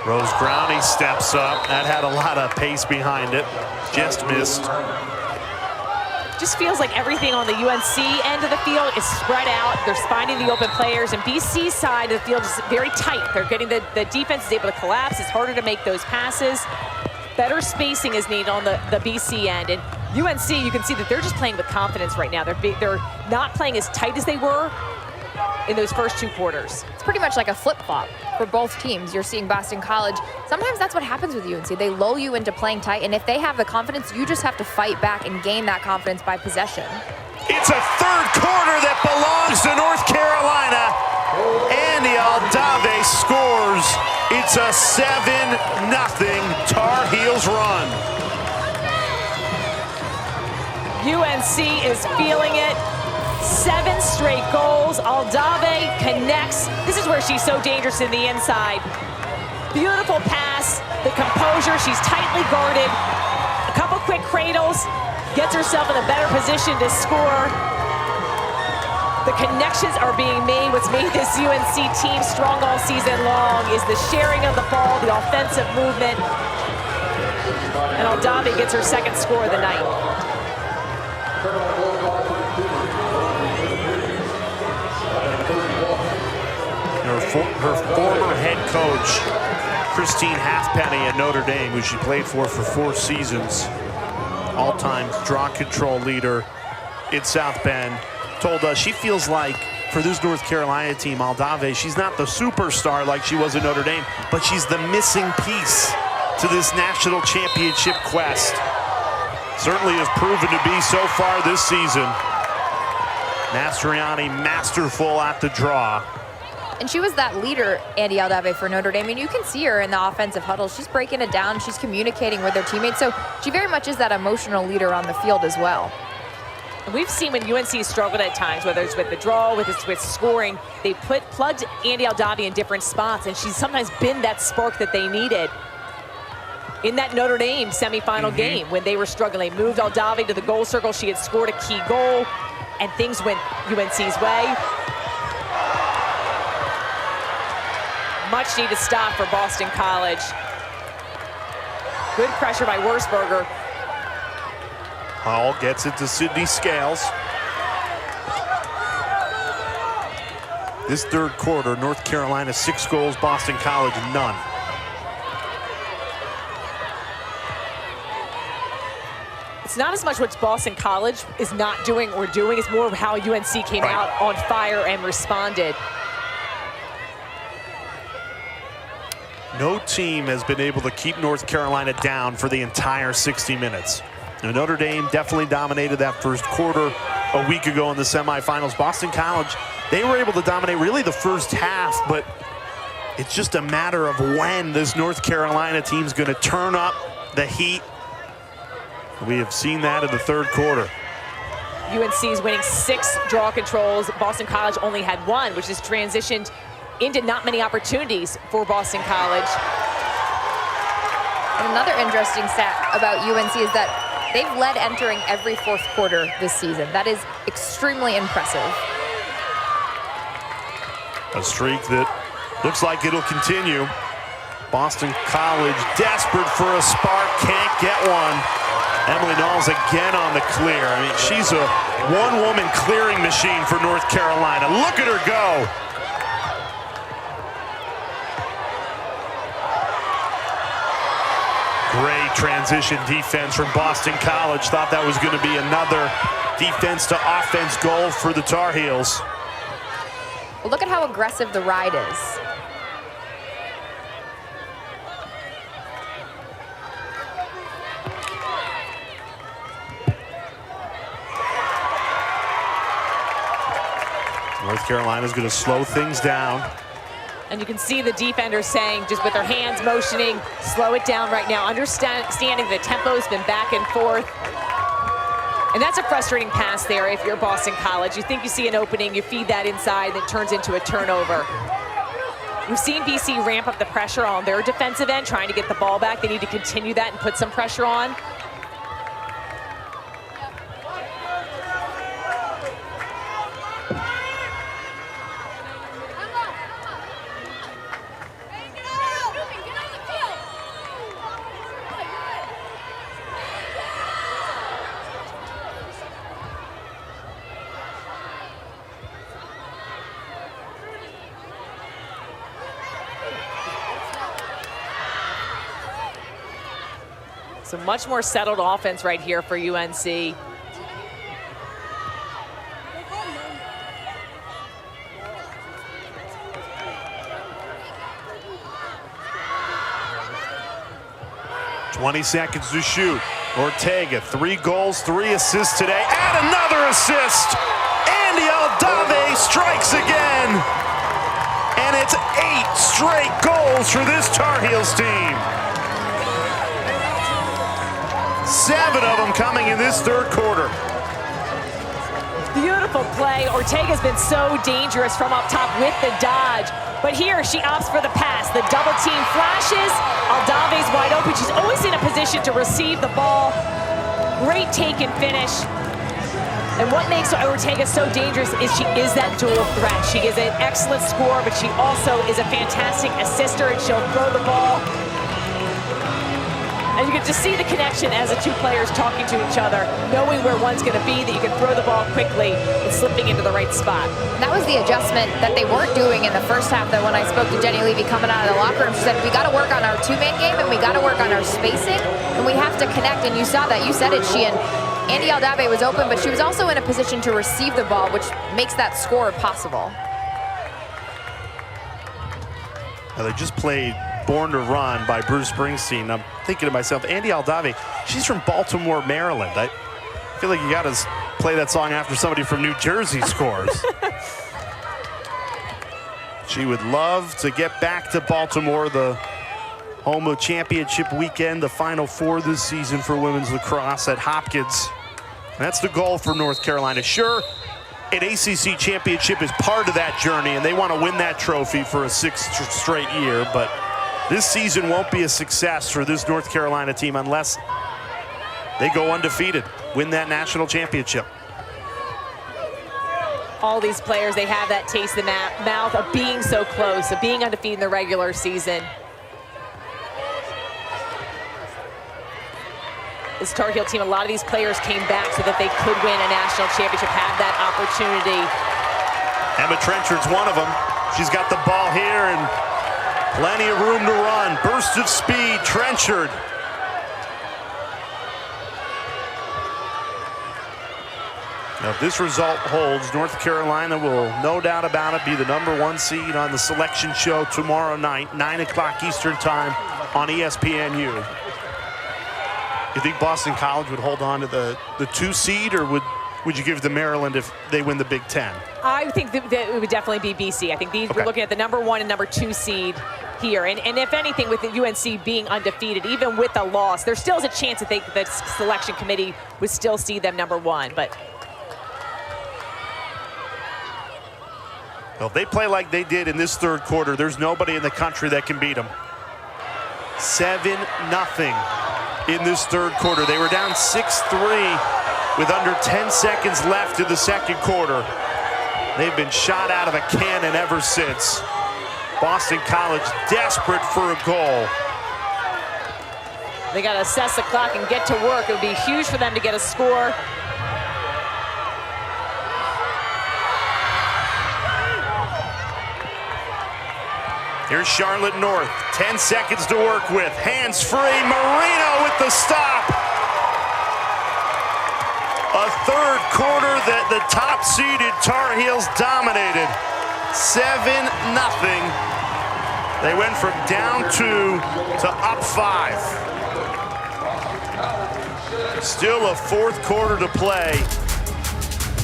[SPEAKER 1] Rose Growney steps up. That had a lot of pace behind it. Just missed.
[SPEAKER 2] Just feels like everything on the UNC end of the field is spread out. They're finding the open players, and BC's side of the field is very tight. They're getting the defense is able to collapse. It's harder to make those passes. Better spacing is needed on the BC end, and UNC, you can see that they're just playing with confidence right now. They're not playing as tight as they were in those first 2 quarters.
[SPEAKER 3] It's pretty much like a flip-flop for both teams. You're seeing Boston College. Sometimes that's what happens with UNC. They lull you into playing tight, and if they have the confidence, you just have to fight back and gain that confidence by possession.
[SPEAKER 1] It's a third quarter that belongs to North Carolina. Andy Aldave scores. It's a 7-0 Tar Heels run.
[SPEAKER 2] UNC is feeling it. 7 straight goals. Aldave connects. This is where she's so dangerous in the inside. Beautiful pass, the composure, she's tightly guarded. A couple quick cradles, gets herself in a better position to score. The connections are being made. What's made this UNC team strong all season long is the sharing of the ball, the offensive movement. And Aldave gets her 2nd score of the night.
[SPEAKER 1] Her former head coach, Christine Halfpenny at Notre Dame, who she played for 4 seasons, all-time draw control leader in South Bend, told us she feels like for this North Carolina team, Aldave, she's not the superstar like she was at Notre Dame, but she's the missing piece to this national championship quest. Certainly has proven to be so far this season. Mastriani masterful at the draw.
[SPEAKER 3] And she was that leader, Andy Aldave, for Notre Dame. I mean, you can see her in the offensive huddle. She's breaking it down. She's communicating with her teammates. So she very much is that emotional leader on the field as well.
[SPEAKER 2] We've seen when UNC struggled at times, whether it's with the draw, with scoring, they plugged Andy Aldave in different spots, and she's sometimes been that spark that they needed. In that Notre Dame semifinal game, when they were struggling, they moved Aldave to the goal circle. She had scored a key goal, and things went UNC's way. Much needed stop for Boston College. Good pressure by Wurzburger.
[SPEAKER 1] Hall gets it to Sydney Scales. This 3rd quarter, North Carolina 6 goals, Boston College none.
[SPEAKER 2] It's not as much what Boston College is not doing or doing, it's more of how UNC came out on fire and responded.
[SPEAKER 1] No team has been able to keep North Carolina down for the entire 60 minutes. Now, Notre Dame definitely dominated that 1st quarter a week ago in the semifinals. Boston College, they were able to dominate really the 1st half, but it's just a matter of when this North Carolina team's going to turn up the heat. We have seen that in the 3rd quarter.
[SPEAKER 2] UNC is winning 6 draw controls. Boston College only had 1, which has transitioned into not many opportunities for Boston College.
[SPEAKER 3] And another interesting stat about UNC is that they've led entering every 4th quarter this season. That is extremely impressive.
[SPEAKER 1] A streak that looks like it'll continue. Boston College desperate for a spark, can't get one. Emily Knowles again on the clear. I mean, she's a one-woman clearing machine for North Carolina. Look at her go. Great transition defense from Boston College. Thought that was going to be another defense to offense goal for the Tar Heels.
[SPEAKER 3] Well, look at how aggressive the ride is.
[SPEAKER 1] North Carolina's going to slow things down.
[SPEAKER 2] And you can see the defenders saying, just with their hands motioning, slow it down right now, understanding the tempo's been back and forth. And that's a frustrating pass there if you're Boston College. You think you see an opening, you feed that inside, and it turns into a turnover. We've seen BC ramp up the pressure on their defensive end, trying to get the ball back. They need to continue that and put some pressure on. So much more settled offense right here for UNC.
[SPEAKER 1] "20 seconds to shoot. Ortega, 3 goals, 3 assists today, and another assist. Andy Aldave strikes again. And it's 8 straight goals for this Tar Heels team. 7 of them coming in this third quarter.
[SPEAKER 2] Beautiful play. Ortega's been so dangerous from up top with the dodge. But here she opts for the pass. The double team flashes. Aldave's wide open. She's always in a position to receive the ball. Great take and finish. And what makes Ortega so dangerous is she is that dual threat. She is an excellent scorer, but she also is a fantastic assister, and she'll throw the ball. And you can just see the connection as the 2 players talking to each other, knowing where one's going to be, that you can throw the ball quickly and slipping into the right spot.
[SPEAKER 3] That was the adjustment that they weren't doing in the first half, though, when I spoke to Jenny Levy coming out of the locker room. She said, we got to work on our 2-man game, and we got to work on our spacing, and we have to connect. And you saw that. You said it, Sheehan. Andy Aldave was open, but she was also in a position to receive the ball, which makes that score possible.
[SPEAKER 1] Now, they just played Born to Run by Bruce Springsteen. I'm thinking to myself, Andy Aldave, she's from Baltimore, Maryland. I feel like you got to play that song after somebody from New Jersey scores. She would love to get back to Baltimore, the home of championship weekend, the Final Four this season for women's lacrosse at Hopkins. That's the goal for North Carolina. Sure, an ACC championship is part of that journey, and they want to win that trophy for a 6th straight year, but this season won't be a success for this North Carolina team unless they go undefeated, win that national championship.
[SPEAKER 2] All these players, they have that taste in the mouth of being so close, of being undefeated in the regular season. This Tar Heel team, a lot of these players came back so that they could win a national championship, have that opportunity.
[SPEAKER 1] Emma Trenchard's one of them. She's got the ball here and plenty of room to run. Burst of speed, Trenchard. Now, if this result holds, North Carolina will, no doubt about it, be the #1 seed on the selection show tomorrow night, 9 o'clock Eastern time on ESPNU. You think Boston College would hold on to the 2 seed, or would you give it to Maryland if they win the Big Ten?
[SPEAKER 2] I think that it would definitely be BC. I think we're looking at the #1 and #2 seed here. And if anything, with the UNC being undefeated, even with a loss, there still is a chance that the selection committee would still see them #1. But
[SPEAKER 1] well, if they play like they did in this third quarter, there's nobody in the country that can beat them. 7-0 in this third quarter. They were down 6-3 with under 10 seconds left in the second quarter. They've been shot out of a cannon ever since. Boston College desperate for a goal.
[SPEAKER 2] they got to assess the clock and get to work. It would be huge for them to get a score.
[SPEAKER 1] Here's Charlotte North, 10 seconds to work with. Hands free, Marino with the stop. A third quarter that the top-seeded Tar Heels dominated. 7-0. They went from down 2 to up 5. Still a fourth quarter to play.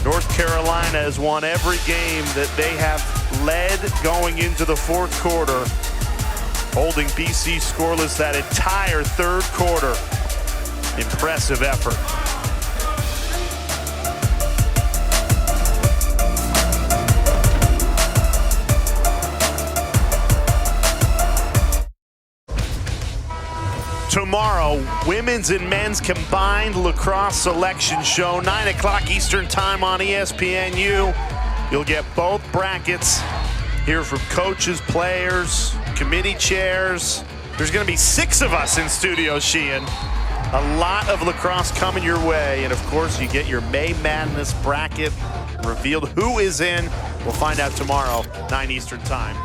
[SPEAKER 1] North Carolina has won every game that they have led going into the fourth quarter, holding BC scoreless that entire third quarter. Impressive effort. Tomorrow, women's and men's combined lacrosse selection show, 9 o'clock Eastern time on ESPNU. You'll get both brackets, hear from coaches, players, committee chairs. There's going to be 6 of us in studio, Sheehan. A lot of lacrosse coming your way. And of course, you get your May Madness bracket revealed. Who is in? We'll find out tomorrow, 9 Eastern time.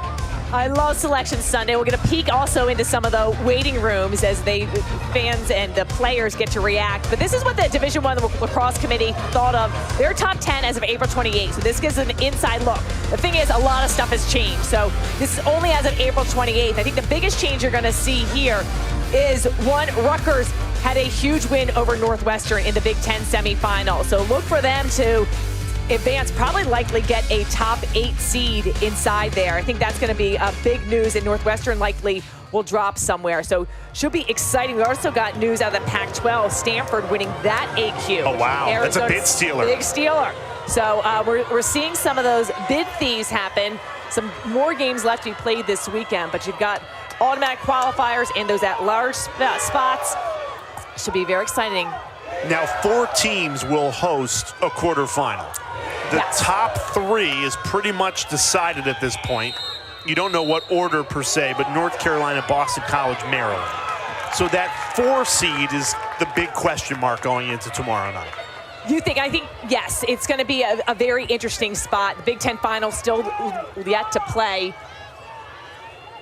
[SPEAKER 2] I love Selection Sunday. We're going to peek also into some of the waiting rooms as fans and the players get to react. But this is what the Division I Lacrosse Committee thought of their top 10 as of April 28th. So this gives them an inside look. The thing is, a lot of stuff has changed. So this is only as of April 28th. I think the biggest change you're going to see here is one, Rutgers had a huge win over Northwestern in the Big Ten semifinal. So look for them to advance, probably likely get a top 8 seed inside there. I think that's going to be a big news, and Northwestern likely will drop somewhere. So should be exciting. We also got news out of the Pac-12, Stanford winning that AQ.
[SPEAKER 1] Oh, wow.
[SPEAKER 2] Arizona's
[SPEAKER 1] that's a bid stealer.
[SPEAKER 2] Big stealer. So we're seeing some of those bid thieves happen. Some more games left to be played this weekend, but you've got automatic qualifiers and those at-large spots. Should be very exciting.
[SPEAKER 1] Now, 4 teams will host a quarterfinal. The top 3 is pretty much decided at this point. You don't know what order per se, but North Carolina, Boston College, Maryland. So that 4 seed is the big question mark going into tomorrow night.
[SPEAKER 2] I think, yes, it's going to be a very interesting spot. The Big Ten final still yet to play.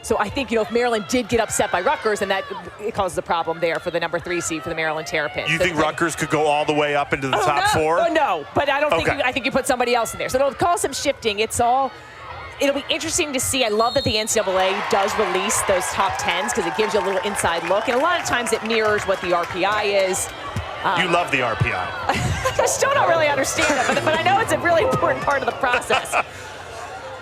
[SPEAKER 2] So I think, if Maryland did get upset by Rutgers, and it causes a problem there for the number 3 seed for the Maryland Terrapins.
[SPEAKER 1] You think Rutgers could go all the way up into the top 4?
[SPEAKER 2] Oh, no, but I don't think. I think you put somebody else in there. So it'll cause some shifting. It'll be interesting to see. I love that the NCAA does release those top 10s because it gives you a little inside look, and a lot of times it mirrors what the RPI is.
[SPEAKER 1] You love the RPI.
[SPEAKER 2] I still don't really understand it, but I know it's a really important part of the process.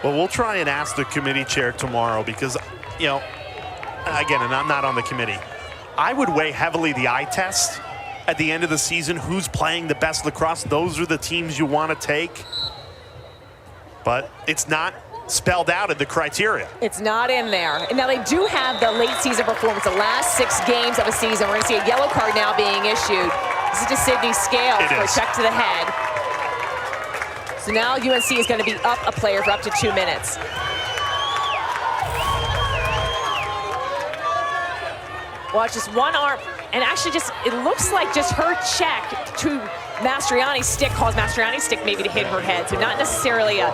[SPEAKER 1] Well, we'll try and ask the committee chair tomorrow because, again, and I'm not on the committee, I would weigh heavily the eye test at the end of the season. Who's playing the best lacrosse? Those are the teams you want to take. But it's not spelled out in the criteria.
[SPEAKER 2] It's not in there. And now they do have the late season performance, the last 6 games of a season. We're going to see a yellow card now being issued. This is to Sydney Scales for a check to the head. So now UNC is going to be up a player for up to 2 minutes. Watch just one arm, and actually it looks like just her check to Mastriani's stick caused Mastriani's stick maybe to hit her head. So not necessarily a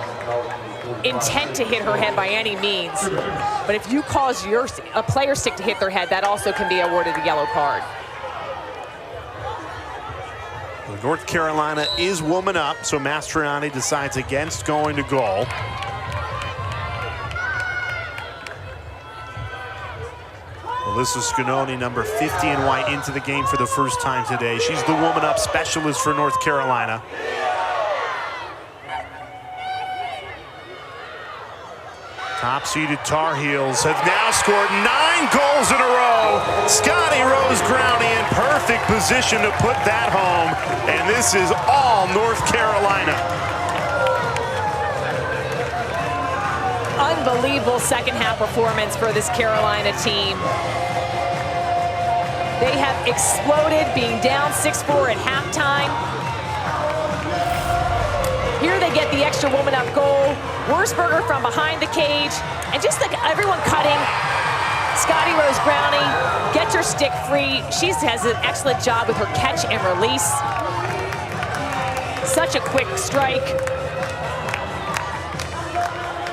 [SPEAKER 2] intent to hit her head by any means. But if you cause a player's stick to hit their head, that also can be awarded a yellow card.
[SPEAKER 1] North Carolina is woman up, so Mastriani decides against going to goal. Melissa Scanoni, number 50 in white, into the game for the first time today. She's the woman up specialist for North Carolina. Top-seeded Tar Heels have now scored 9 goals in a row. Scotty Rose Growney in perfect position to put that home. And this is all North Carolina.
[SPEAKER 2] Unbelievable second half performance for this Carolina team. They have exploded, being down 6-4 at halftime. Here they get the extra woman up goal. Wurzburger from behind the cage. And just like everyone cutting, Scotty Rose Growney gets her stick free. She has an excellent job with her catch and release. Such a quick strike.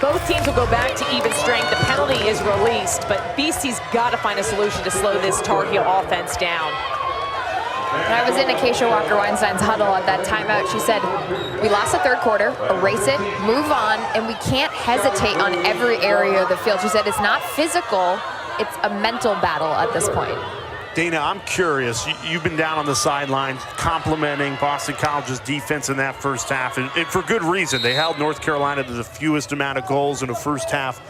[SPEAKER 2] Both teams will go back to even strength. The penalty is released, but BC's got to find a solution to slow this Tar Heel offense down.
[SPEAKER 3] And I was in Acacia Walker-Weinstein's huddle at that timeout. She said, we lost the third quarter, erase it, move on, and we can't hesitate on every area of the field. She said it's not physical, it's a mental battle at this point.
[SPEAKER 1] Dana, I'm curious. You've been down on the sidelines complimenting Boston College's defense in that first half, and for good reason. They held North Carolina to the fewest amount of goals in the first half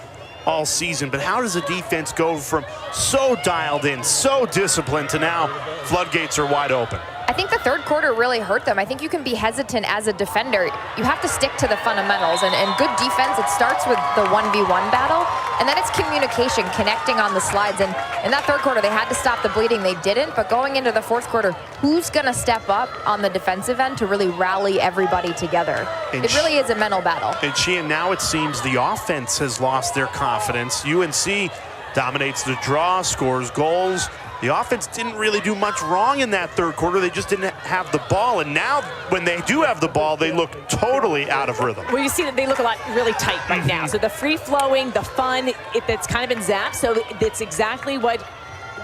[SPEAKER 1] all season. But how does a defense go from so dialed in, so disciplined, to now floodgates are wide open?
[SPEAKER 3] I think the third quarter really hurt them. I think you can be hesitant as a defender. You have to stick to the fundamentals, and good defense, it starts with the 1v1 battle, and then it's communication, connecting on the slides. And in that third quarter, they had to stop the bleeding. They didn't, but going into the fourth quarter, who's going to step up on the defensive end to really rally everybody together? It really is a mental battle.
[SPEAKER 1] And Sheehan, now it seems the offense has lost their confidence. UNC dominates the draw, scores goals. The offense didn't really do much wrong in that third quarter. They just didn't have the ball. And now when they do have the ball, they look totally out of rhythm.
[SPEAKER 2] Well, you see that they look a lot really tight right now. So the free-flowing, the fun, that's kind of been zapped. So that's exactly what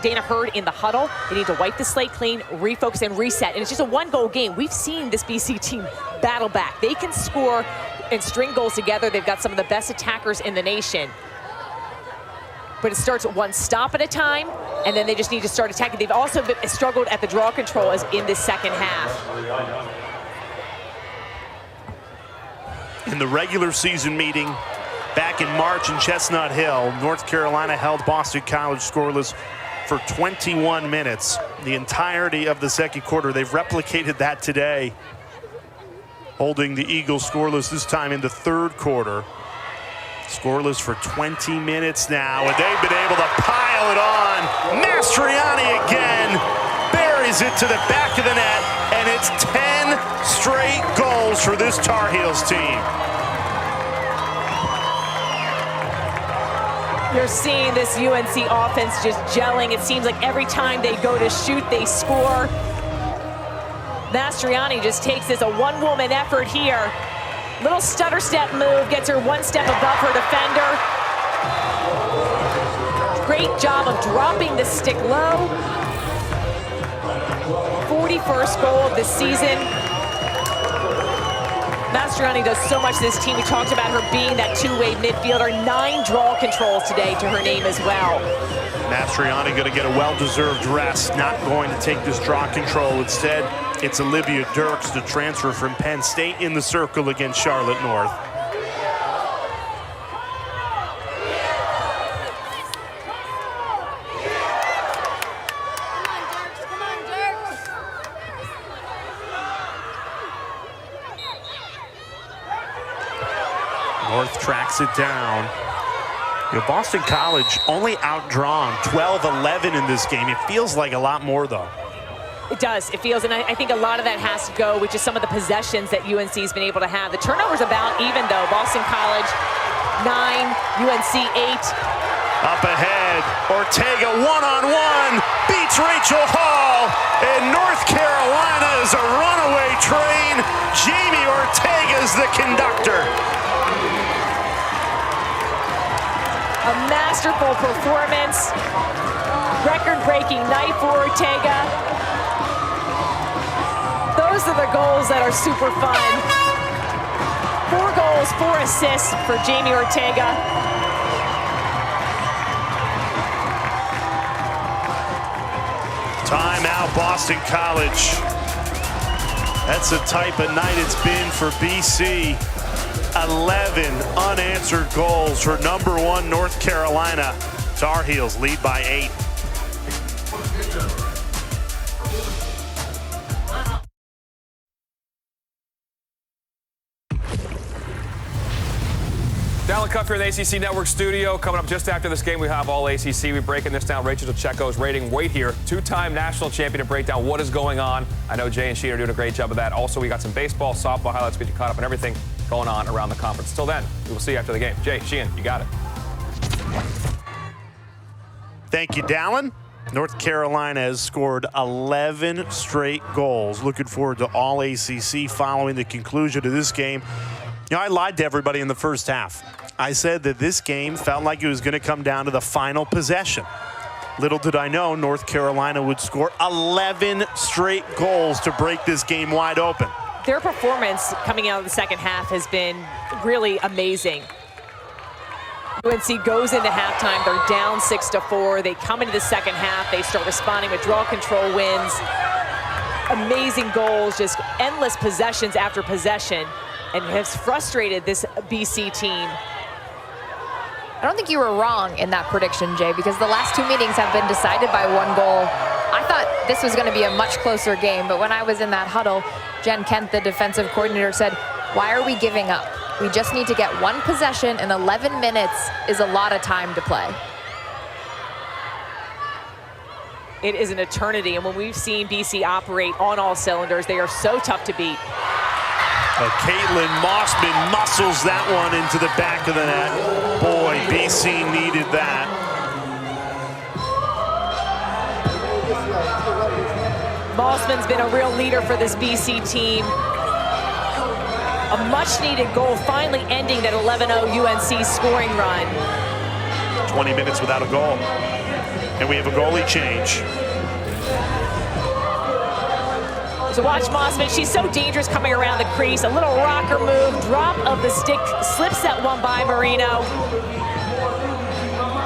[SPEAKER 2] Dana heard in the huddle. They need to wipe the slate clean, refocus, and reset. And it's just a one-goal game. We've seen this BC team battle back. They can score and string goals together. They've got some of the best attackers in the nation. But it starts one stop at a time, and then they just need to start attacking. They've also struggled at the draw control as in this second half.
[SPEAKER 1] In the regular season meeting back in March in Chestnut Hill, North Carolina held Boston College scoreless for 21 minutes, the entirety of the second quarter. They've replicated that today, holding the Eagles scoreless this time in the third quarter. Scoreless for 20 minutes now, and they've been able to pile it on. Mastriani again buries it to the back of the net, and it's 10 straight goals for this Tar Heels team.
[SPEAKER 2] You're seeing this UNC offense just gelling. It seems like every time they go to shoot, they score. Mastriani just takes this a one-woman effort here. Little stutter step move, gets her one step above her defender. Great job of dropping the stick low. 41st goal of the season. Mastriani does so much to this team. We talked about her being that two-way midfielder. 9 draw controls today to her name as well.
[SPEAKER 1] Mastriani going to get a well-deserved rest, not going to take this draw control. Instead, it's Olivia Dirks, the transfer from Penn State, in the circle against Charlotte North. North tracks it down. You know, Boston College only outdrawn 12-11 in this game. It feels like a lot more, though.
[SPEAKER 2] It does. It feels, and I think a lot of that has to go with just some of the possessions that UNC's been able to have. The turnovers about even, though. Boston College 9, UNC 8.
[SPEAKER 1] Up ahead, Ortega one-on-one, beats Rachel Hall, and North Carolina is a runaway train. Jamie Ortega's the conductor.
[SPEAKER 2] A masterful performance. Record-breaking night for Ortega. Those are the goals that are super fun. 4 goals, 4 assists for Jamie Ortega.
[SPEAKER 1] Timeout, Boston College. That's the type of night it's been for BC. 11 unanswered goals for #1 North Carolina. Tar Heels lead by 8.
[SPEAKER 6] Dallin Cuff here in the ACC Network studio. Coming up just after this game, we have all ACC. We're breaking this down. Rachel DeCecco's rating weight here. 2-time national champion to break down what is going on. I know Jay and Sheena are doing a great job of that. Also, we got some baseball, softball highlights. We get you caught up on everything going on around the conference. Till then, we will see you after the game. Jay, Sheehan, you got it.
[SPEAKER 1] Thank you, Dallin. North Carolina has scored 11 straight goals. Looking forward to all ACC following the conclusion of this game. You know, I lied to everybody in the first half. I said that this game felt like it was going to come down to the final possession. Little did I know North Carolina would score 11 straight goals to break this game wide open.
[SPEAKER 2] Their performance coming out of the second half has been really amazing. UNC goes into halftime, they're down 6-4. They come into the second half, they start responding with draw control wins. Amazing goals, just endless possessions after possession, and has frustrated this BC team.
[SPEAKER 3] I don't think you were wrong in that prediction, Jay, because the last 2 meetings have been decided by 1 goal. I thought this was going to be a much closer game, but when I was in that huddle, Jen Kent, the defensive coordinator, said, "Why are we giving up? We just need to get 1 possession, and 11 minutes is a lot of time to play."
[SPEAKER 2] It is an eternity, and when we've seen BC operate on all cylinders, they are so tough to beat.
[SPEAKER 1] Caitlin Mossman muscles that one into the back of the net. Boy, BC needed that.
[SPEAKER 2] Mossman's been a real leader for this BC team. A much-needed goal finally ending that 11-0 UNC scoring run.
[SPEAKER 1] 20 minutes without a goal. And we have a goalie change.
[SPEAKER 2] So watch Mossman, she's so dangerous coming around the crease. A little rocker move, drop of the stick, slips that one by Marino.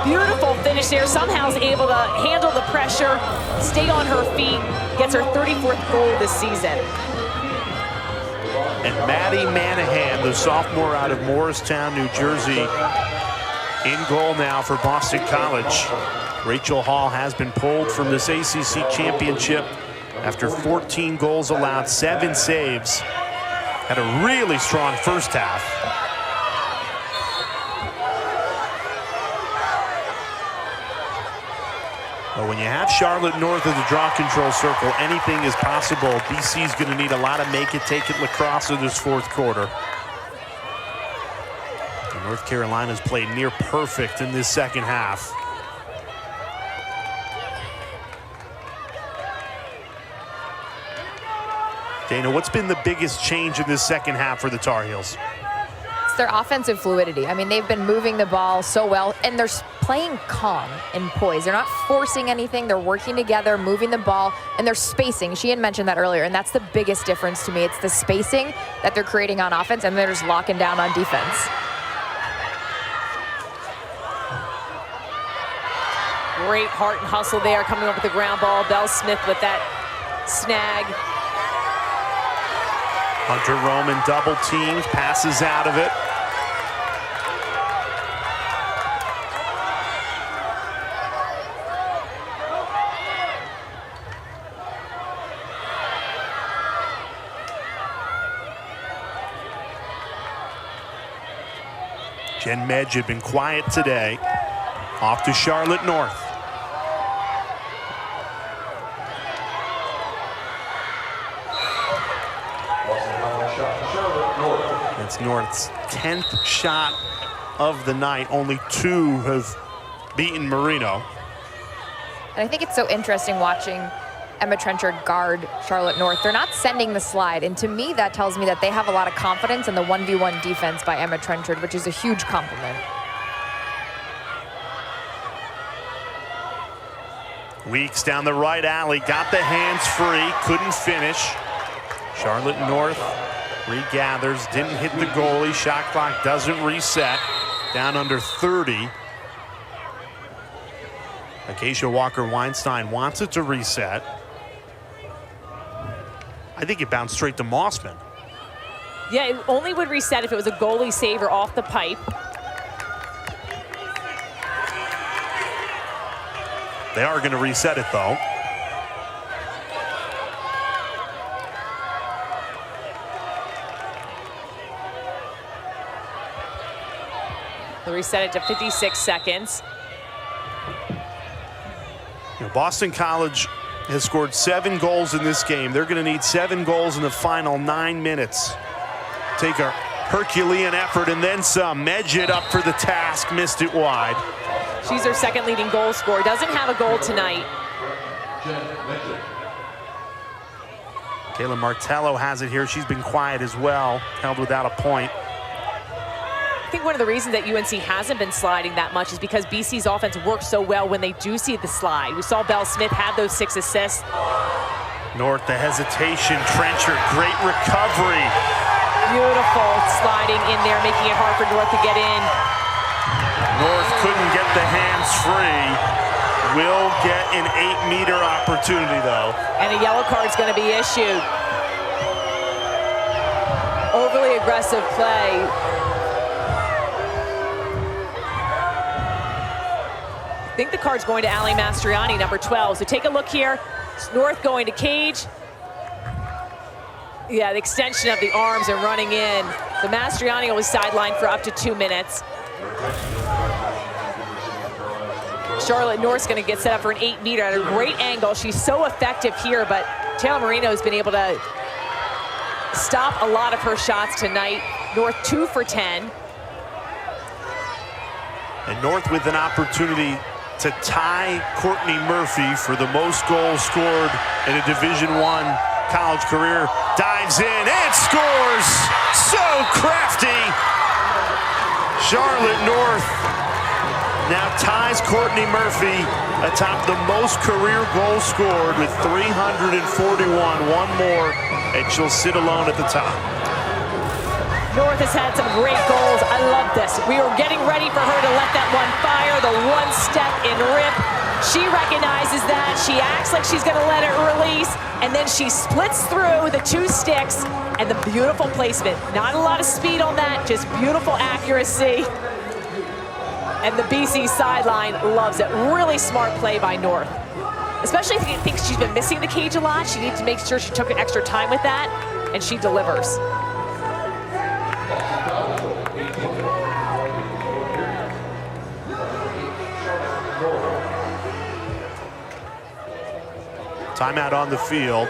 [SPEAKER 2] Beautiful finish there, somehow is able to handle the pressure, stay on her feet, gets her 34th goal this season.
[SPEAKER 1] And Maddie Manahan, the sophomore out of Morristown, New Jersey, in goal now for Boston College. Rachel Hall has been pulled from this ACC championship after 14 goals allowed, 7 saves. Had a really strong first half. But when you have Charlotte North of the draw control circle, anything is possible. BC's going to need a lot of make-it-take-it lacrosse in this fourth quarter. And North Carolina's played near perfect in this second half. Dana, what's been the biggest change in this second half for the Tar Heels?
[SPEAKER 3] It's their offensive fluidity. I mean, they've been moving the ball so well, and they're playing calm and poised. They're not forcing anything. They're working together, moving the ball, and they're spacing. She had mentioned that earlier, and that's the biggest difference to me. It's the spacing that they're creating on offense, and they're just locking down on defense.
[SPEAKER 2] Great heart and hustle there, coming up with the ground ball. Belle Smith with that snag.
[SPEAKER 1] Hunter Roman double teams, passes out of it. Jen Medj had been quiet today. Off to Charlotte North. It's North's 10th shot of the night. Only 2 have beaten Marino.
[SPEAKER 3] And I think it's so interesting watching Emma Trenchard guard Charlotte North. They're not sending the slide, and to me that tells me that they have a lot of confidence in the 1v1 defense by Emma Trenchard, which is a huge compliment.
[SPEAKER 1] Weeks down the right alley, got the hands free, couldn't finish. Charlotte North regathers, didn't hit the goalie. Shot clock doesn't reset. Down under 30. Acacia Walker-Weinstein wants it to reset. I think it bounced straight to Mossman.
[SPEAKER 2] Yeah, it only would reset if it was a goalie saver off the pipe.
[SPEAKER 1] They are going to reset it, though.
[SPEAKER 2] They'll reset it to 56 seconds.
[SPEAKER 1] You know, Boston College has scored 7 goals in this game. They're going to need 7 goals in the final 9 minutes. Take a Herculean effort and then some. Medj it up for the task, missed it wide.
[SPEAKER 2] She's their second leading goal scorer. Doesn't have a goal tonight.
[SPEAKER 1] Kayla Martello has it here. She's been quiet as well, held without a point.
[SPEAKER 2] I think one of the reasons that UNC hasn't been sliding that much is because BC's offense works so well when they do see the slide. We saw Belle Smith have those 6 assists.
[SPEAKER 1] North, the hesitation. Trenchard, great recovery.
[SPEAKER 2] Beautiful sliding in there, making it hard for North to get in.
[SPEAKER 1] North couldn't get the hands free. Will get an 8-meter opportunity, though.
[SPEAKER 2] And a yellow card's going to be issued. Overly aggressive play. I think the card's going to Ali Mastriani, number 12. So take a look here. It's North going to cage. Yeah, the extension of the arms and running in. So Mastriani was sidelined for up to 2 minutes. Charlotte North's going to get set up for an 8-meter at a great angle. She's so effective here, but Taylor Marino has been able to stop a lot of her shots tonight. North 2 for 10.
[SPEAKER 1] And North with an opportunity to tie Courtney Murphy for the most goals scored in a Division I college career. Dives in and scores. So crafty. Charlotte North now ties Courtney Murphy atop the most career goals scored with 341. One more, and she'll sit alone at the top.
[SPEAKER 2] North has had some great goals. I love this. We were getting ready for her to let that one fire, the one step and rip. She recognizes that. She acts like she's going to let it release, and then she splits through the two sticks, and the beautiful placement. Not a lot of speed on that, just beautiful accuracy. And the BC sideline loves it. Really smart play by North. Especially if you think she's been missing the cage a lot. She needs to make sure she took an extra time with that, and she delivers.
[SPEAKER 1] Timeout on the field.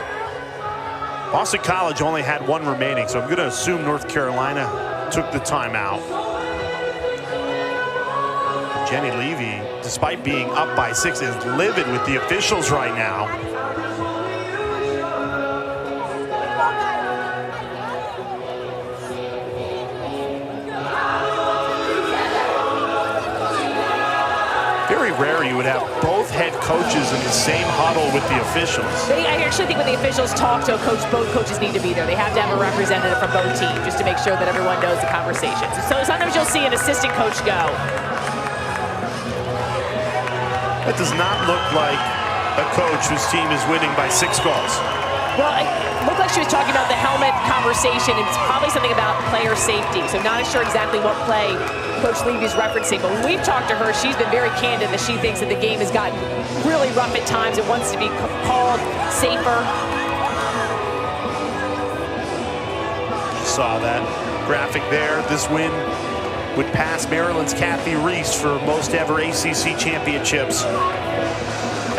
[SPEAKER 1] Boston College only had one remaining, so I'm going to assume North Carolina took the timeout. Jenny Levy, despite being up by 6, is livid with the officials right now. Very rare you would have both head coaches in the same huddle with the officials.
[SPEAKER 2] I actually think when the officials talk to a coach, both coaches need to be there. They have to have a representative from both teams just to make sure that everyone knows the conversations. So sometimes you'll see an assistant coach go.
[SPEAKER 1] That does not look like a coach whose team is winning by 6 goals.
[SPEAKER 2] Well, it looked like she was talking about the helmet conversation. It's probably something about player safety. So not sure exactly what play Coach Levy's referencing. But when we've talked to her, she's been very candid that she thinks that the game has gotten really rough at times. It wants to be called safer.
[SPEAKER 1] Saw that graphic there. This win would pass Maryland's Kathy Reese for most ever ACC championships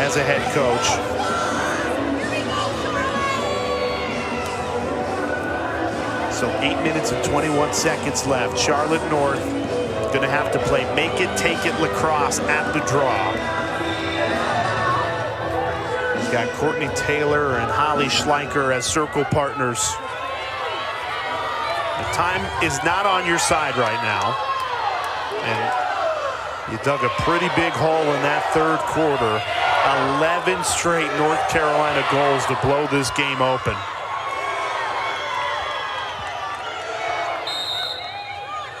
[SPEAKER 1] as a head coach. So 8 minutes and 21 seconds left. Charlotte North going to have to play make it, take it lacrosse at the draw. We've got Courtney Taylor and Holly Schleicher as circle partners. The time is not on your side right now. And you dug a pretty big hole in that third quarter. 11 straight North Carolina goals to blow this game open.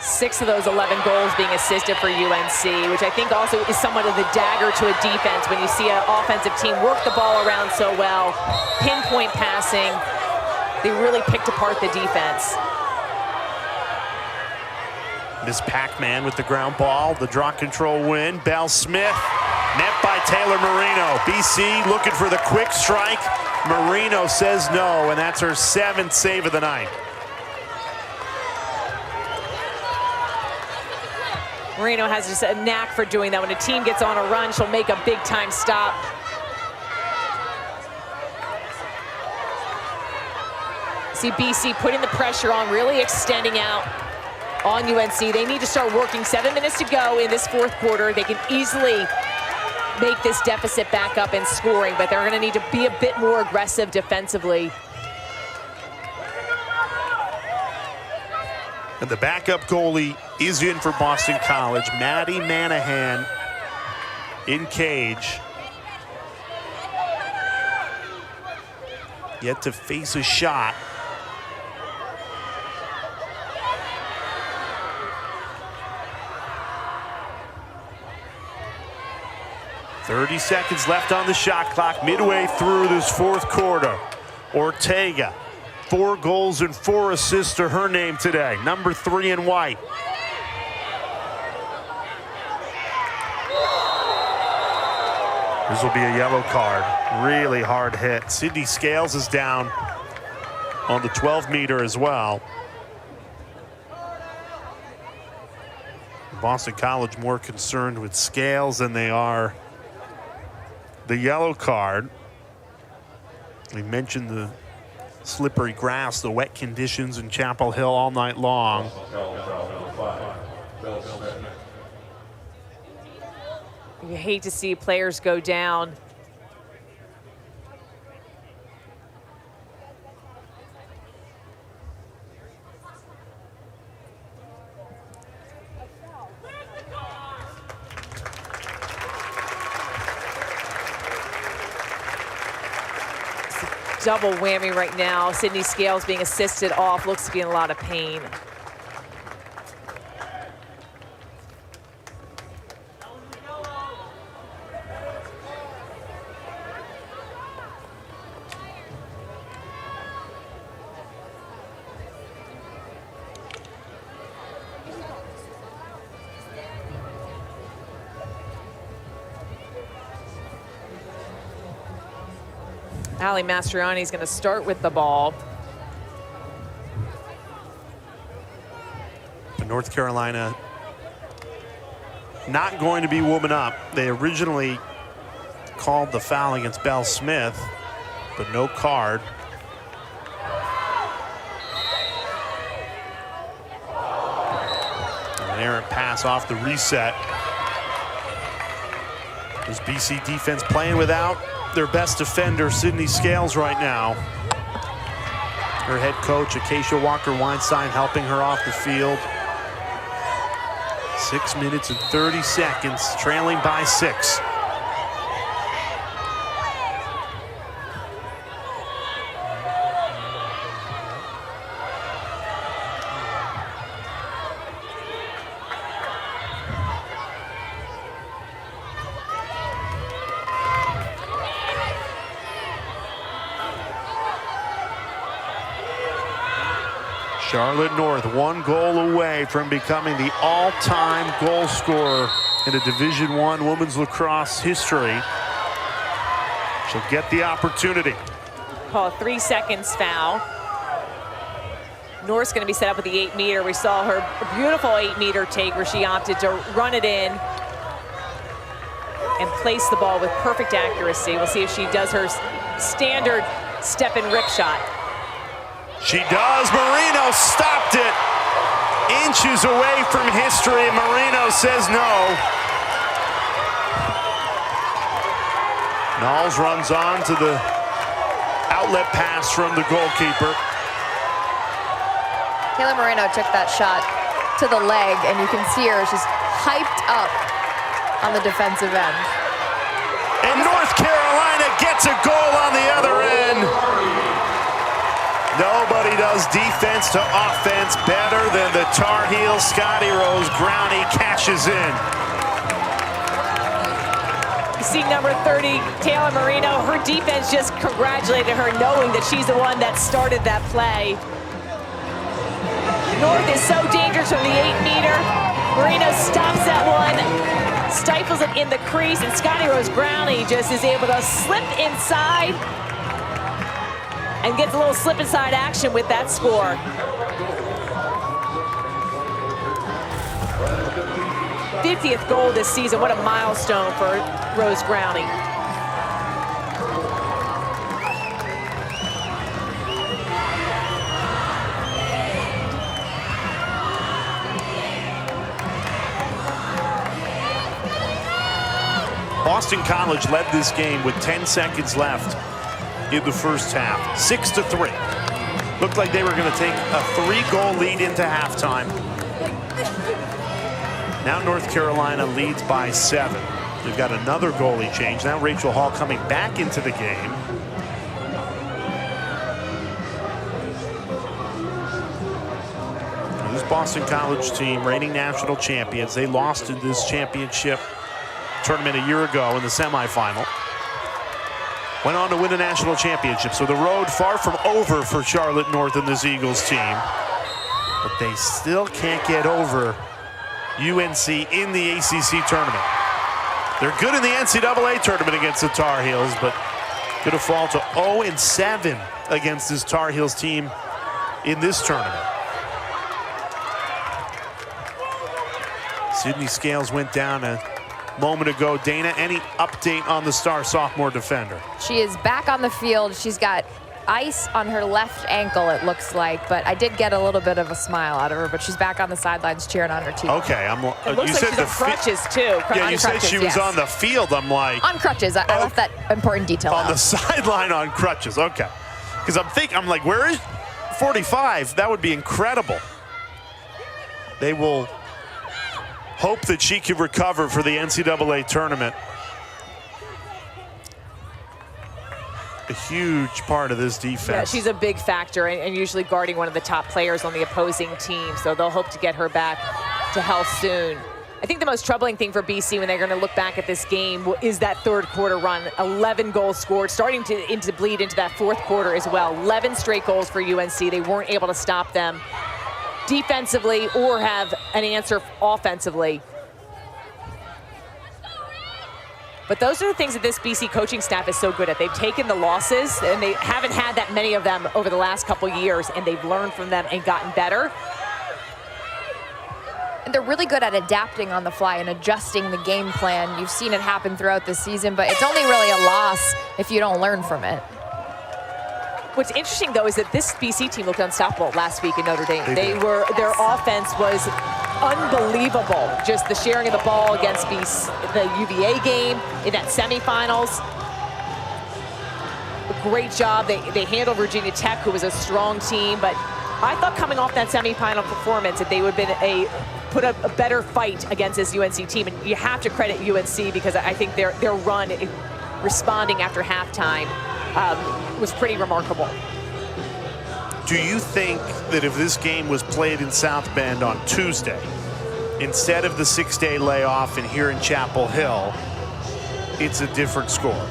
[SPEAKER 2] Six of those 11 goals being assisted for UNC, which I think also is somewhat of the dagger to a defense when you see an offensive team work the ball around so well, pinpoint passing. They really picked apart the defense.
[SPEAKER 1] Miss Pac-Man with the ground ball, the draw control win. Bell Smith, net by Taylor Marino. BC looking for the quick strike. Marino says no, and that's her 7th save of the night.
[SPEAKER 2] Marino has just a knack for doing that. When a team gets on a run, she'll make a big-time stop. See BC putting the pressure on, really extending out on UNC. They need to start working. 7 minutes to go in this fourth quarter. They can easily make this deficit back up in scoring, but they're going to need to be a bit more aggressive defensively.
[SPEAKER 1] And the backup goalie is in for Boston College. Maddie Manahan in cage. Yet to face a shot. .30 seconds left on the shot clock, midway through this fourth quarter. Ortega, 4 goals and 4 assists to her name today. Number 3 in white. This will be a yellow card. Really hard hit. Sydney Scales is down on the 12-meter as well. Boston College more concerned with Scales than they are the yellow card. We mentioned the slippery grass, the wet conditions in Chapel Hill all night long.
[SPEAKER 2] You hate to see players go down. Double whammy right now. Sydney Scales being assisted off, looks to be in a lot of pain. Ali Mastriani is going to start with the ball.
[SPEAKER 1] North Carolina not going to be woman up. They originally called the foul against Belle Smith, but no card. An errant pass off the reset. Is BC defense playing without their best defender, Sydney Scales, right now? Her head coach, Acacia Walker-Weinstein, helping her off the field. 6 minutes and 30 seconds, trailing by 6. Charlotte North 1 goal away from becoming the all-time goal scorer in a Division I women's lacrosse history. She'll get the opportunity.
[SPEAKER 2] Call a 3 seconds foul. North's going to be set up with the 8-meter. We saw her beautiful 8-meter take where she opted to run it in and place the ball with perfect accuracy. We'll see if she does her standard step and rip shot.
[SPEAKER 1] She does. Marino stopped it. Inches away from history. Marino says no. Knowles runs on to the outlet pass from the goalkeeper.
[SPEAKER 3] Kayla Moreno took that shot to the leg, and you can see her. She's hyped up on the defensive end.
[SPEAKER 1] And North Carolina gets a goal on the other end. Nobody does defense to offense better than the Tar Heels. Scotty Rose Growney cashes in.
[SPEAKER 2] You see number 30, Taylor Marino, her defense just congratulated her, knowing that she's the one that started that play. North is so dangerous from the 8-meter. Marino stops that one, stifles it in the crease, and Scotty Rose Growney just is able to slip inside and gets a little slip inside action with that score. '50th goal this season. What a milestone for Rose Growney.
[SPEAKER 1] Boston College led this game with 10 seconds left in the first half, 6-3. Looked like they were going to take a 3-goal lead into halftime. Now North Carolina leads by 7. They've got another goalie change. Now Rachel Hall coming back into the game. And this Boston College team, reigning national champions, they lost in this championship tournament a year ago in the semifinal. Went on to win a national championship, so the road far from over for Charlotte North and this Eagles team. But they still can't get over UNC in the ACC tournament. They're good in the NCAA tournament against the Tar Heels, but going to fall to 0-7 against this Tar Heels team in this tournament. Sydney Scales went down a moment ago. Dana, any update on the star sophomore defender?
[SPEAKER 3] She is back on the field. She's got ice on her left ankle, it looks like, but I did get a little bit of a smile out of her, but she's back on the sidelines cheering on her team.
[SPEAKER 1] Okay,
[SPEAKER 2] it looks like she's on crutches, too.
[SPEAKER 1] Yeah, you said she was on the field. I'm like...
[SPEAKER 3] On crutches. I left that important detail out.
[SPEAKER 1] On the sideline on crutches, okay. Because I'm like, where is 45? That would be incredible. They will hope that she can recover for the NCAA tournament. A huge part of this defense.
[SPEAKER 2] Yeah, she's a big factor and usually guarding one of the top players on the opposing team. So they'll hope to get her back to health soon. I think the most troubling thing for BC when they're going to look back at this game is that third quarter run. 11 goals scored, starting to bleed into that fourth quarter as well. 11 straight goals for UNC. They weren't able to stop them defensively or have an answer offensively. But those are the things that this BC coaching staff is so good at. They've taken the losses, and they haven't had that many of them over the last couple years, and they've learned from them and gotten better.
[SPEAKER 3] And they're really good at adapting on the fly and adjusting the game plan. You've seen it happen throughout the season, but it's only really a loss if you don't learn from it.
[SPEAKER 2] What's interesting, though, is that this BC team looked unstoppable last week in Notre Dame.
[SPEAKER 1] Their
[SPEAKER 2] offense was unbelievable. Just the sharing of the ball against the UVA game in that semifinals. A great job. They handled Virginia Tech, who was a strong team, but I thought coming off that semifinal performance that they would have been put a better fight against this UNC team. And you have to credit UNC because I think their run responding after halftime was pretty remarkable.
[SPEAKER 1] Do you think that if this game was played in South Bend on Tuesday, instead of the 6-day layoff and here in Chapel Hill, it's a different score?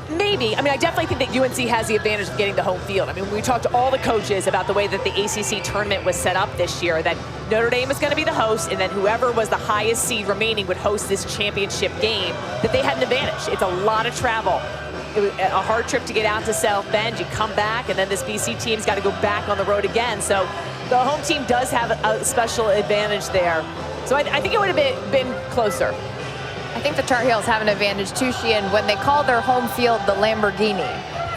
[SPEAKER 2] Maybe. I mean, I definitely think that UNC has the advantage of getting the home field. I mean, we talked to all the coaches about the way that the ACC tournament was set up this year, that Notre Dame was going to be the host, and then whoever was the highest seed remaining would host this championship game, that they had an advantage. It's a lot of travel. It was a hard trip to get out to South Bend. You come back, and then this BC team's got to go back on the road again. So the home team does have a special advantage there. So I think it would have been closer.
[SPEAKER 3] I think the Tar Heels have an advantage too, Sheehan, when they call their home field the Lamborghini.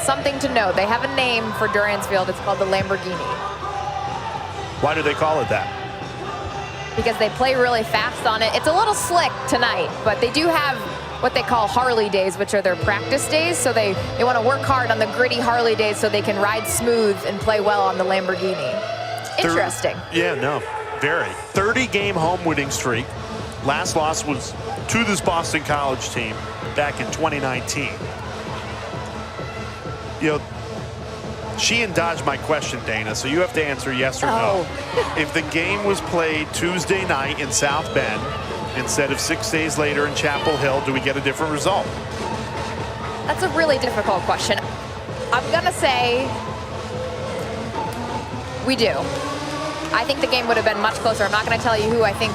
[SPEAKER 3] Something to note, they have a name for Durrance Field. It's called the Lamborghini.
[SPEAKER 1] Why do they call it that?
[SPEAKER 3] Because they play really fast on it. It's a little slick tonight, but they do have what they call Harley days, which are their practice days. So they want to work hard on the gritty Harley days so they can ride smooth and play well on the Lamborghini. Interesting.
[SPEAKER 1] Yeah, no, very. 30-game home winning streak. Last loss was to this Boston College team back in 2019. You know, Sheehan dodged my question, Dana, so you have to answer yes or no. If the game was played Tuesday night in South Bend instead of 6 days later in Chapel Hill, do we get a different result?
[SPEAKER 3] That's a really difficult question. I'm gonna say we do. I think the game would have been much closer. I'm not gonna tell you who I think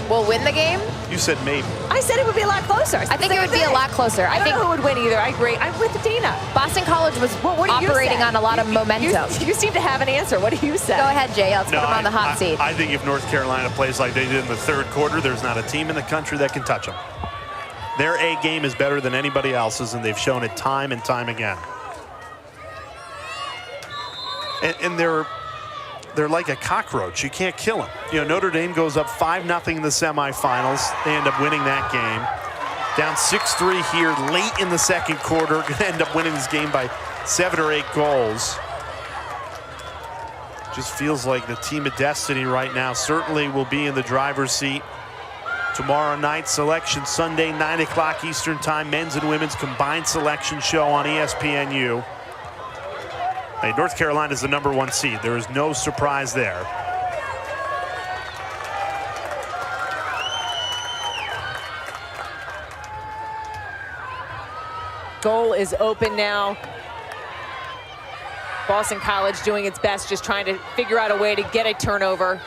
[SPEAKER 3] will win the game.
[SPEAKER 1] You said maybe.
[SPEAKER 2] I said it would be a lot closer.
[SPEAKER 3] I think it would be a lot closer.
[SPEAKER 2] I think who would win either. I agree. I'm with Dana.
[SPEAKER 3] Boston College was operating on a lot of momentum.
[SPEAKER 2] You seem to have an answer. What do you say?
[SPEAKER 3] Go ahead, Jay. Let's put him on the hot seat.
[SPEAKER 1] I think if North Carolina plays like they did in the third quarter, there's not a team in the country that can touch them. Their A game is better than anybody else's, and they've shown it time and time again. And they're like a cockroach. You can't kill them. You know, Notre Dame goes up 5-0 in the semifinals. They end up winning that game. Down 6-3 here late in the second quarter. Going to end up winning this game by 7 or 8 goals. Just feels like the team of destiny right now. Certainly will be in the driver's seat. Tomorrow night, Selection Sunday, 9 o'clock Eastern Time. Men's and women's combined selection show on ESPNU. Hey, North Carolina is the #1 seed. There is no surprise there.
[SPEAKER 2] Goal is open now. Boston College doing its best, just trying to figure out a way to get a turnover.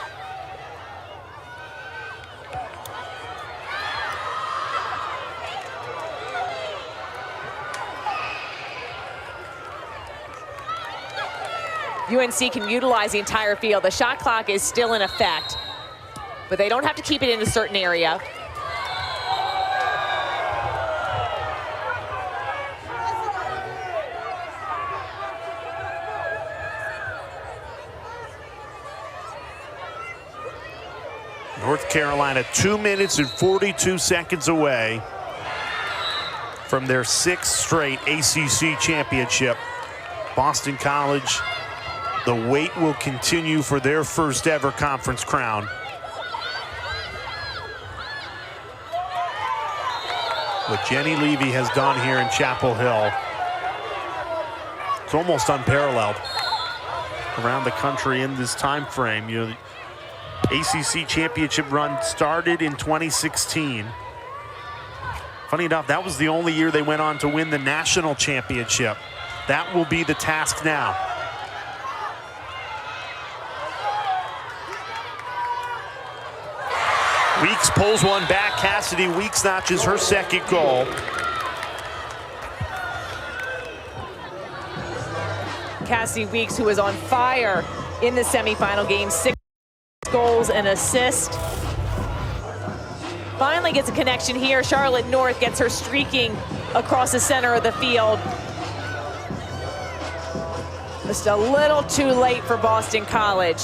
[SPEAKER 2] UNC can utilize the entire field. The shot clock is still in effect, but they don't have to keep it in a certain area.
[SPEAKER 1] North Carolina 2 minutes and 42 seconds away from their 6th straight ACC championship. Boston College, the wait will continue for their first ever conference crown. What Jenny Levy has done here in Chapel Hill, it's almost unparalleled around the country in this time frame. You know, the ACC championship run started in 2016. Funny enough, that was the only year they went on to win the national championship. That will be the task now. Weeks pulls one back. Cassidy Weeks notches her 2nd goal.
[SPEAKER 2] Cassidy Weeks, who was on fire in the semifinal game, 6 goals and assist. Finally gets a connection here. Charlotte North gets her streaking across the center of the field. Just a little too late for Boston College.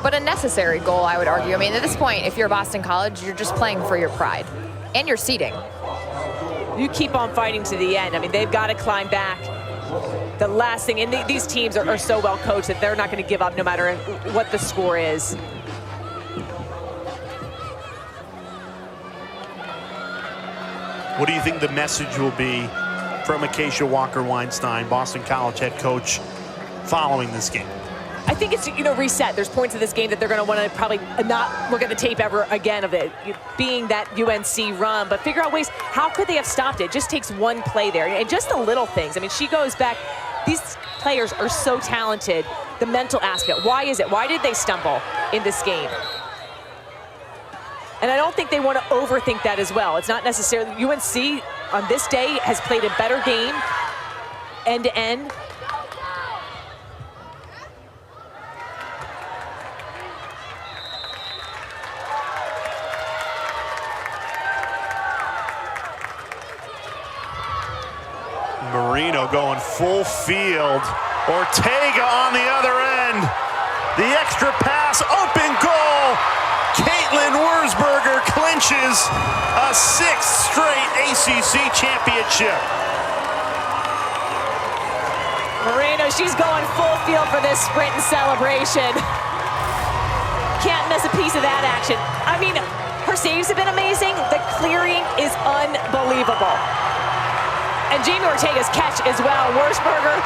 [SPEAKER 3] But a necessary goal, I would argue. I mean, at this point, if you're Boston College, you're just playing for your pride and your seeding.
[SPEAKER 2] You keep on fighting to the end. I mean, they've got to climb back. The last thing, and these teams are so well coached that they're not going to give up no matter what the score is.
[SPEAKER 1] What do you think the message will be from Acacia Walker-Weinstein, Boston College head coach, following this game?
[SPEAKER 2] I think it's, reset. There's points of this game that they're going to want to probably not look at the tape ever again of it being that UNC run, but figure out ways, how could they have stopped it? It just takes one play there, and just the little things. I mean, she goes back. These players are so talented. The mental aspect. Why is it? Why did they stumble in this game? And I don't think they want to overthink that as well. It's not necessarily, UNC on this day has played a better game end to end.
[SPEAKER 1] Marino going full field. Ortega on the other end. The extra pass, open goal. Caitlin Wurzberger clinches a 6th straight ACC championship.
[SPEAKER 2] Marino, she's going full field for this sprint and celebration. Can't miss a piece of that action. I mean, her saves have been amazing. The clearing is unbelievable. And Jamie Ortega's catch as well. Wurzberger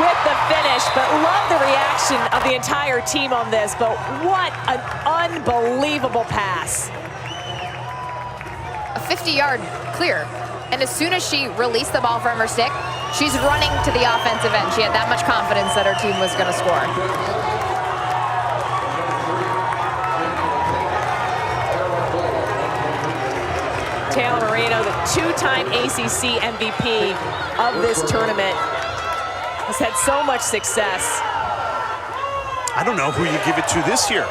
[SPEAKER 2] with the finish, but love the reaction of the entire team on this. But what an unbelievable pass.
[SPEAKER 3] A 50-yard clear. And as soon as she released the ball from her stick, she's running to the offensive end. She had that much confidence that her team was going to score.
[SPEAKER 2] Taylor Marino, the 2-time ACC MVP of this tournament, has had so much success.
[SPEAKER 1] I don't know who you give it to this year.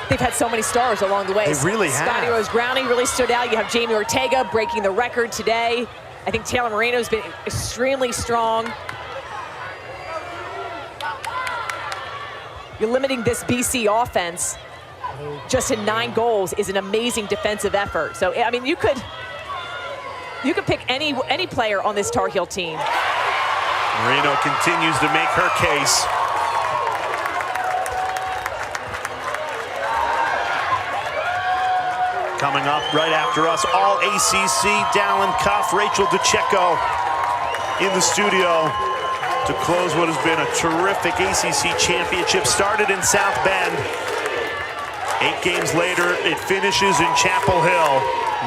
[SPEAKER 2] They've had so many stars along the way.
[SPEAKER 1] They really have.
[SPEAKER 2] Scotty Rose Browning really stood out. You have Jamie Ortega breaking the record today. I think Taylor Marino's been extremely strong. You're limiting this BC offense just to 9 goals is an amazing defensive effort. So, I mean, you could pick any player on this Tar Heel team.
[SPEAKER 1] Marino continues to make her case. Coming up right after us, all ACC, Dallin Cuff, Rachel DeCecco in the studio to close what has been a terrific ACC championship. Started in South Bend. 8 games later, it finishes in Chapel Hill.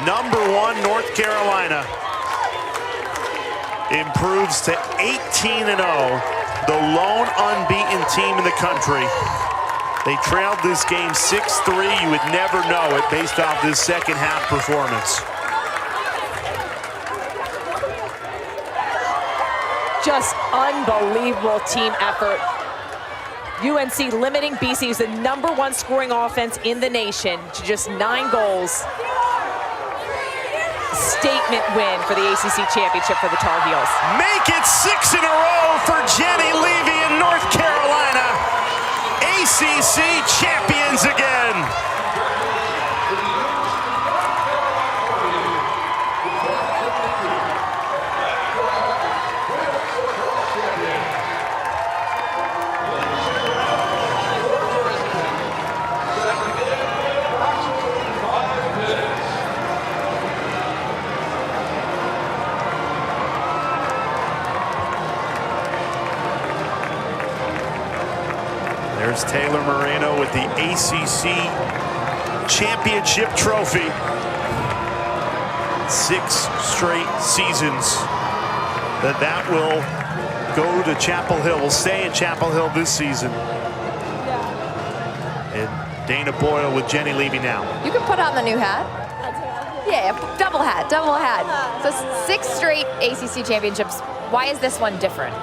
[SPEAKER 1] Number 1, North Carolina improves to 18-0, the lone unbeaten team in the country. They trailed this game 6-3. You would never know it based off this second half performance.
[SPEAKER 2] Just unbelievable team effort. UNC limiting BC, who's the #1 scoring offense in the nation, to just 9 goals. Statement win for the ACC championship for the Tar Heels.
[SPEAKER 1] Make it 6 in a row for Jenny Levy in North Carolina. ACC champions again. There's Taylor Moreno with the ACC championship trophy. 6 straight seasons that will go to Chapel Hill. Will stay in Chapel Hill this season. And Dana Boyle with Jenny Levy now.
[SPEAKER 3] You can put on the new hat. Yeah, double hat, double hat. So 6 straight ACC championships. Why is this one different?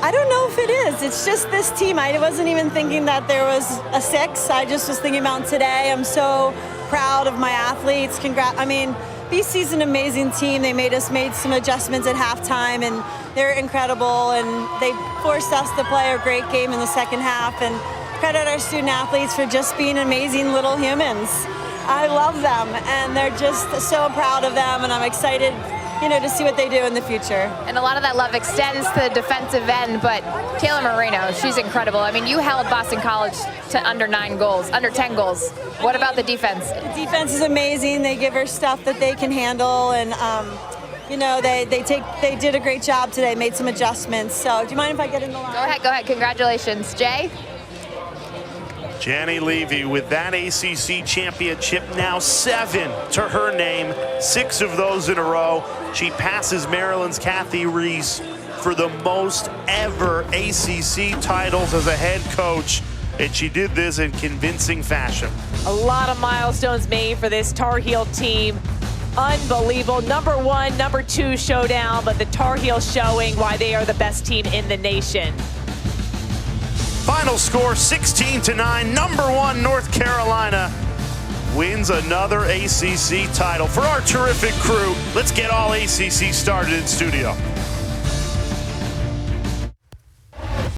[SPEAKER 10] I don't know if it is. It's just this team. I wasn't even thinking that there was a 6. I just was thinking about today. I'm so proud of my athletes. I mean, BC's an amazing team. They made some adjustments at halftime, and they're incredible. And they forced us to play a great game in the second half. And credit our student athletes for just being amazing little humans. I love them, and they're just so proud of them. And I'm excited, to see what they do in the future.
[SPEAKER 3] And a lot of that love extends to the defensive end, but Taylor Moreno, she's incredible. I mean, you held Boston College to under 10 goals. What about the defense?
[SPEAKER 10] The defense is amazing. They give her stuff that they can handle, and they did a great job today, made some adjustments. So do you mind if I get in the line?
[SPEAKER 3] Go ahead. Congratulations. Jay?
[SPEAKER 1] Jenny Levy with that ACC championship, now 7 to her name, 6 of those in a row. She passes Maryland's Kathy Reese for the most ever ACC titles as a head coach, and she did this in convincing fashion.
[SPEAKER 2] A lot of milestones made for this Tar Heel team. Unbelievable. Number 1, number 2 showdown, but the Tar Heels showing why they are the best team in the nation.
[SPEAKER 1] Final score 16-9. Number 1 North Carolina wins another ACC title. For our terrific crew, let's get all ACC started in studio.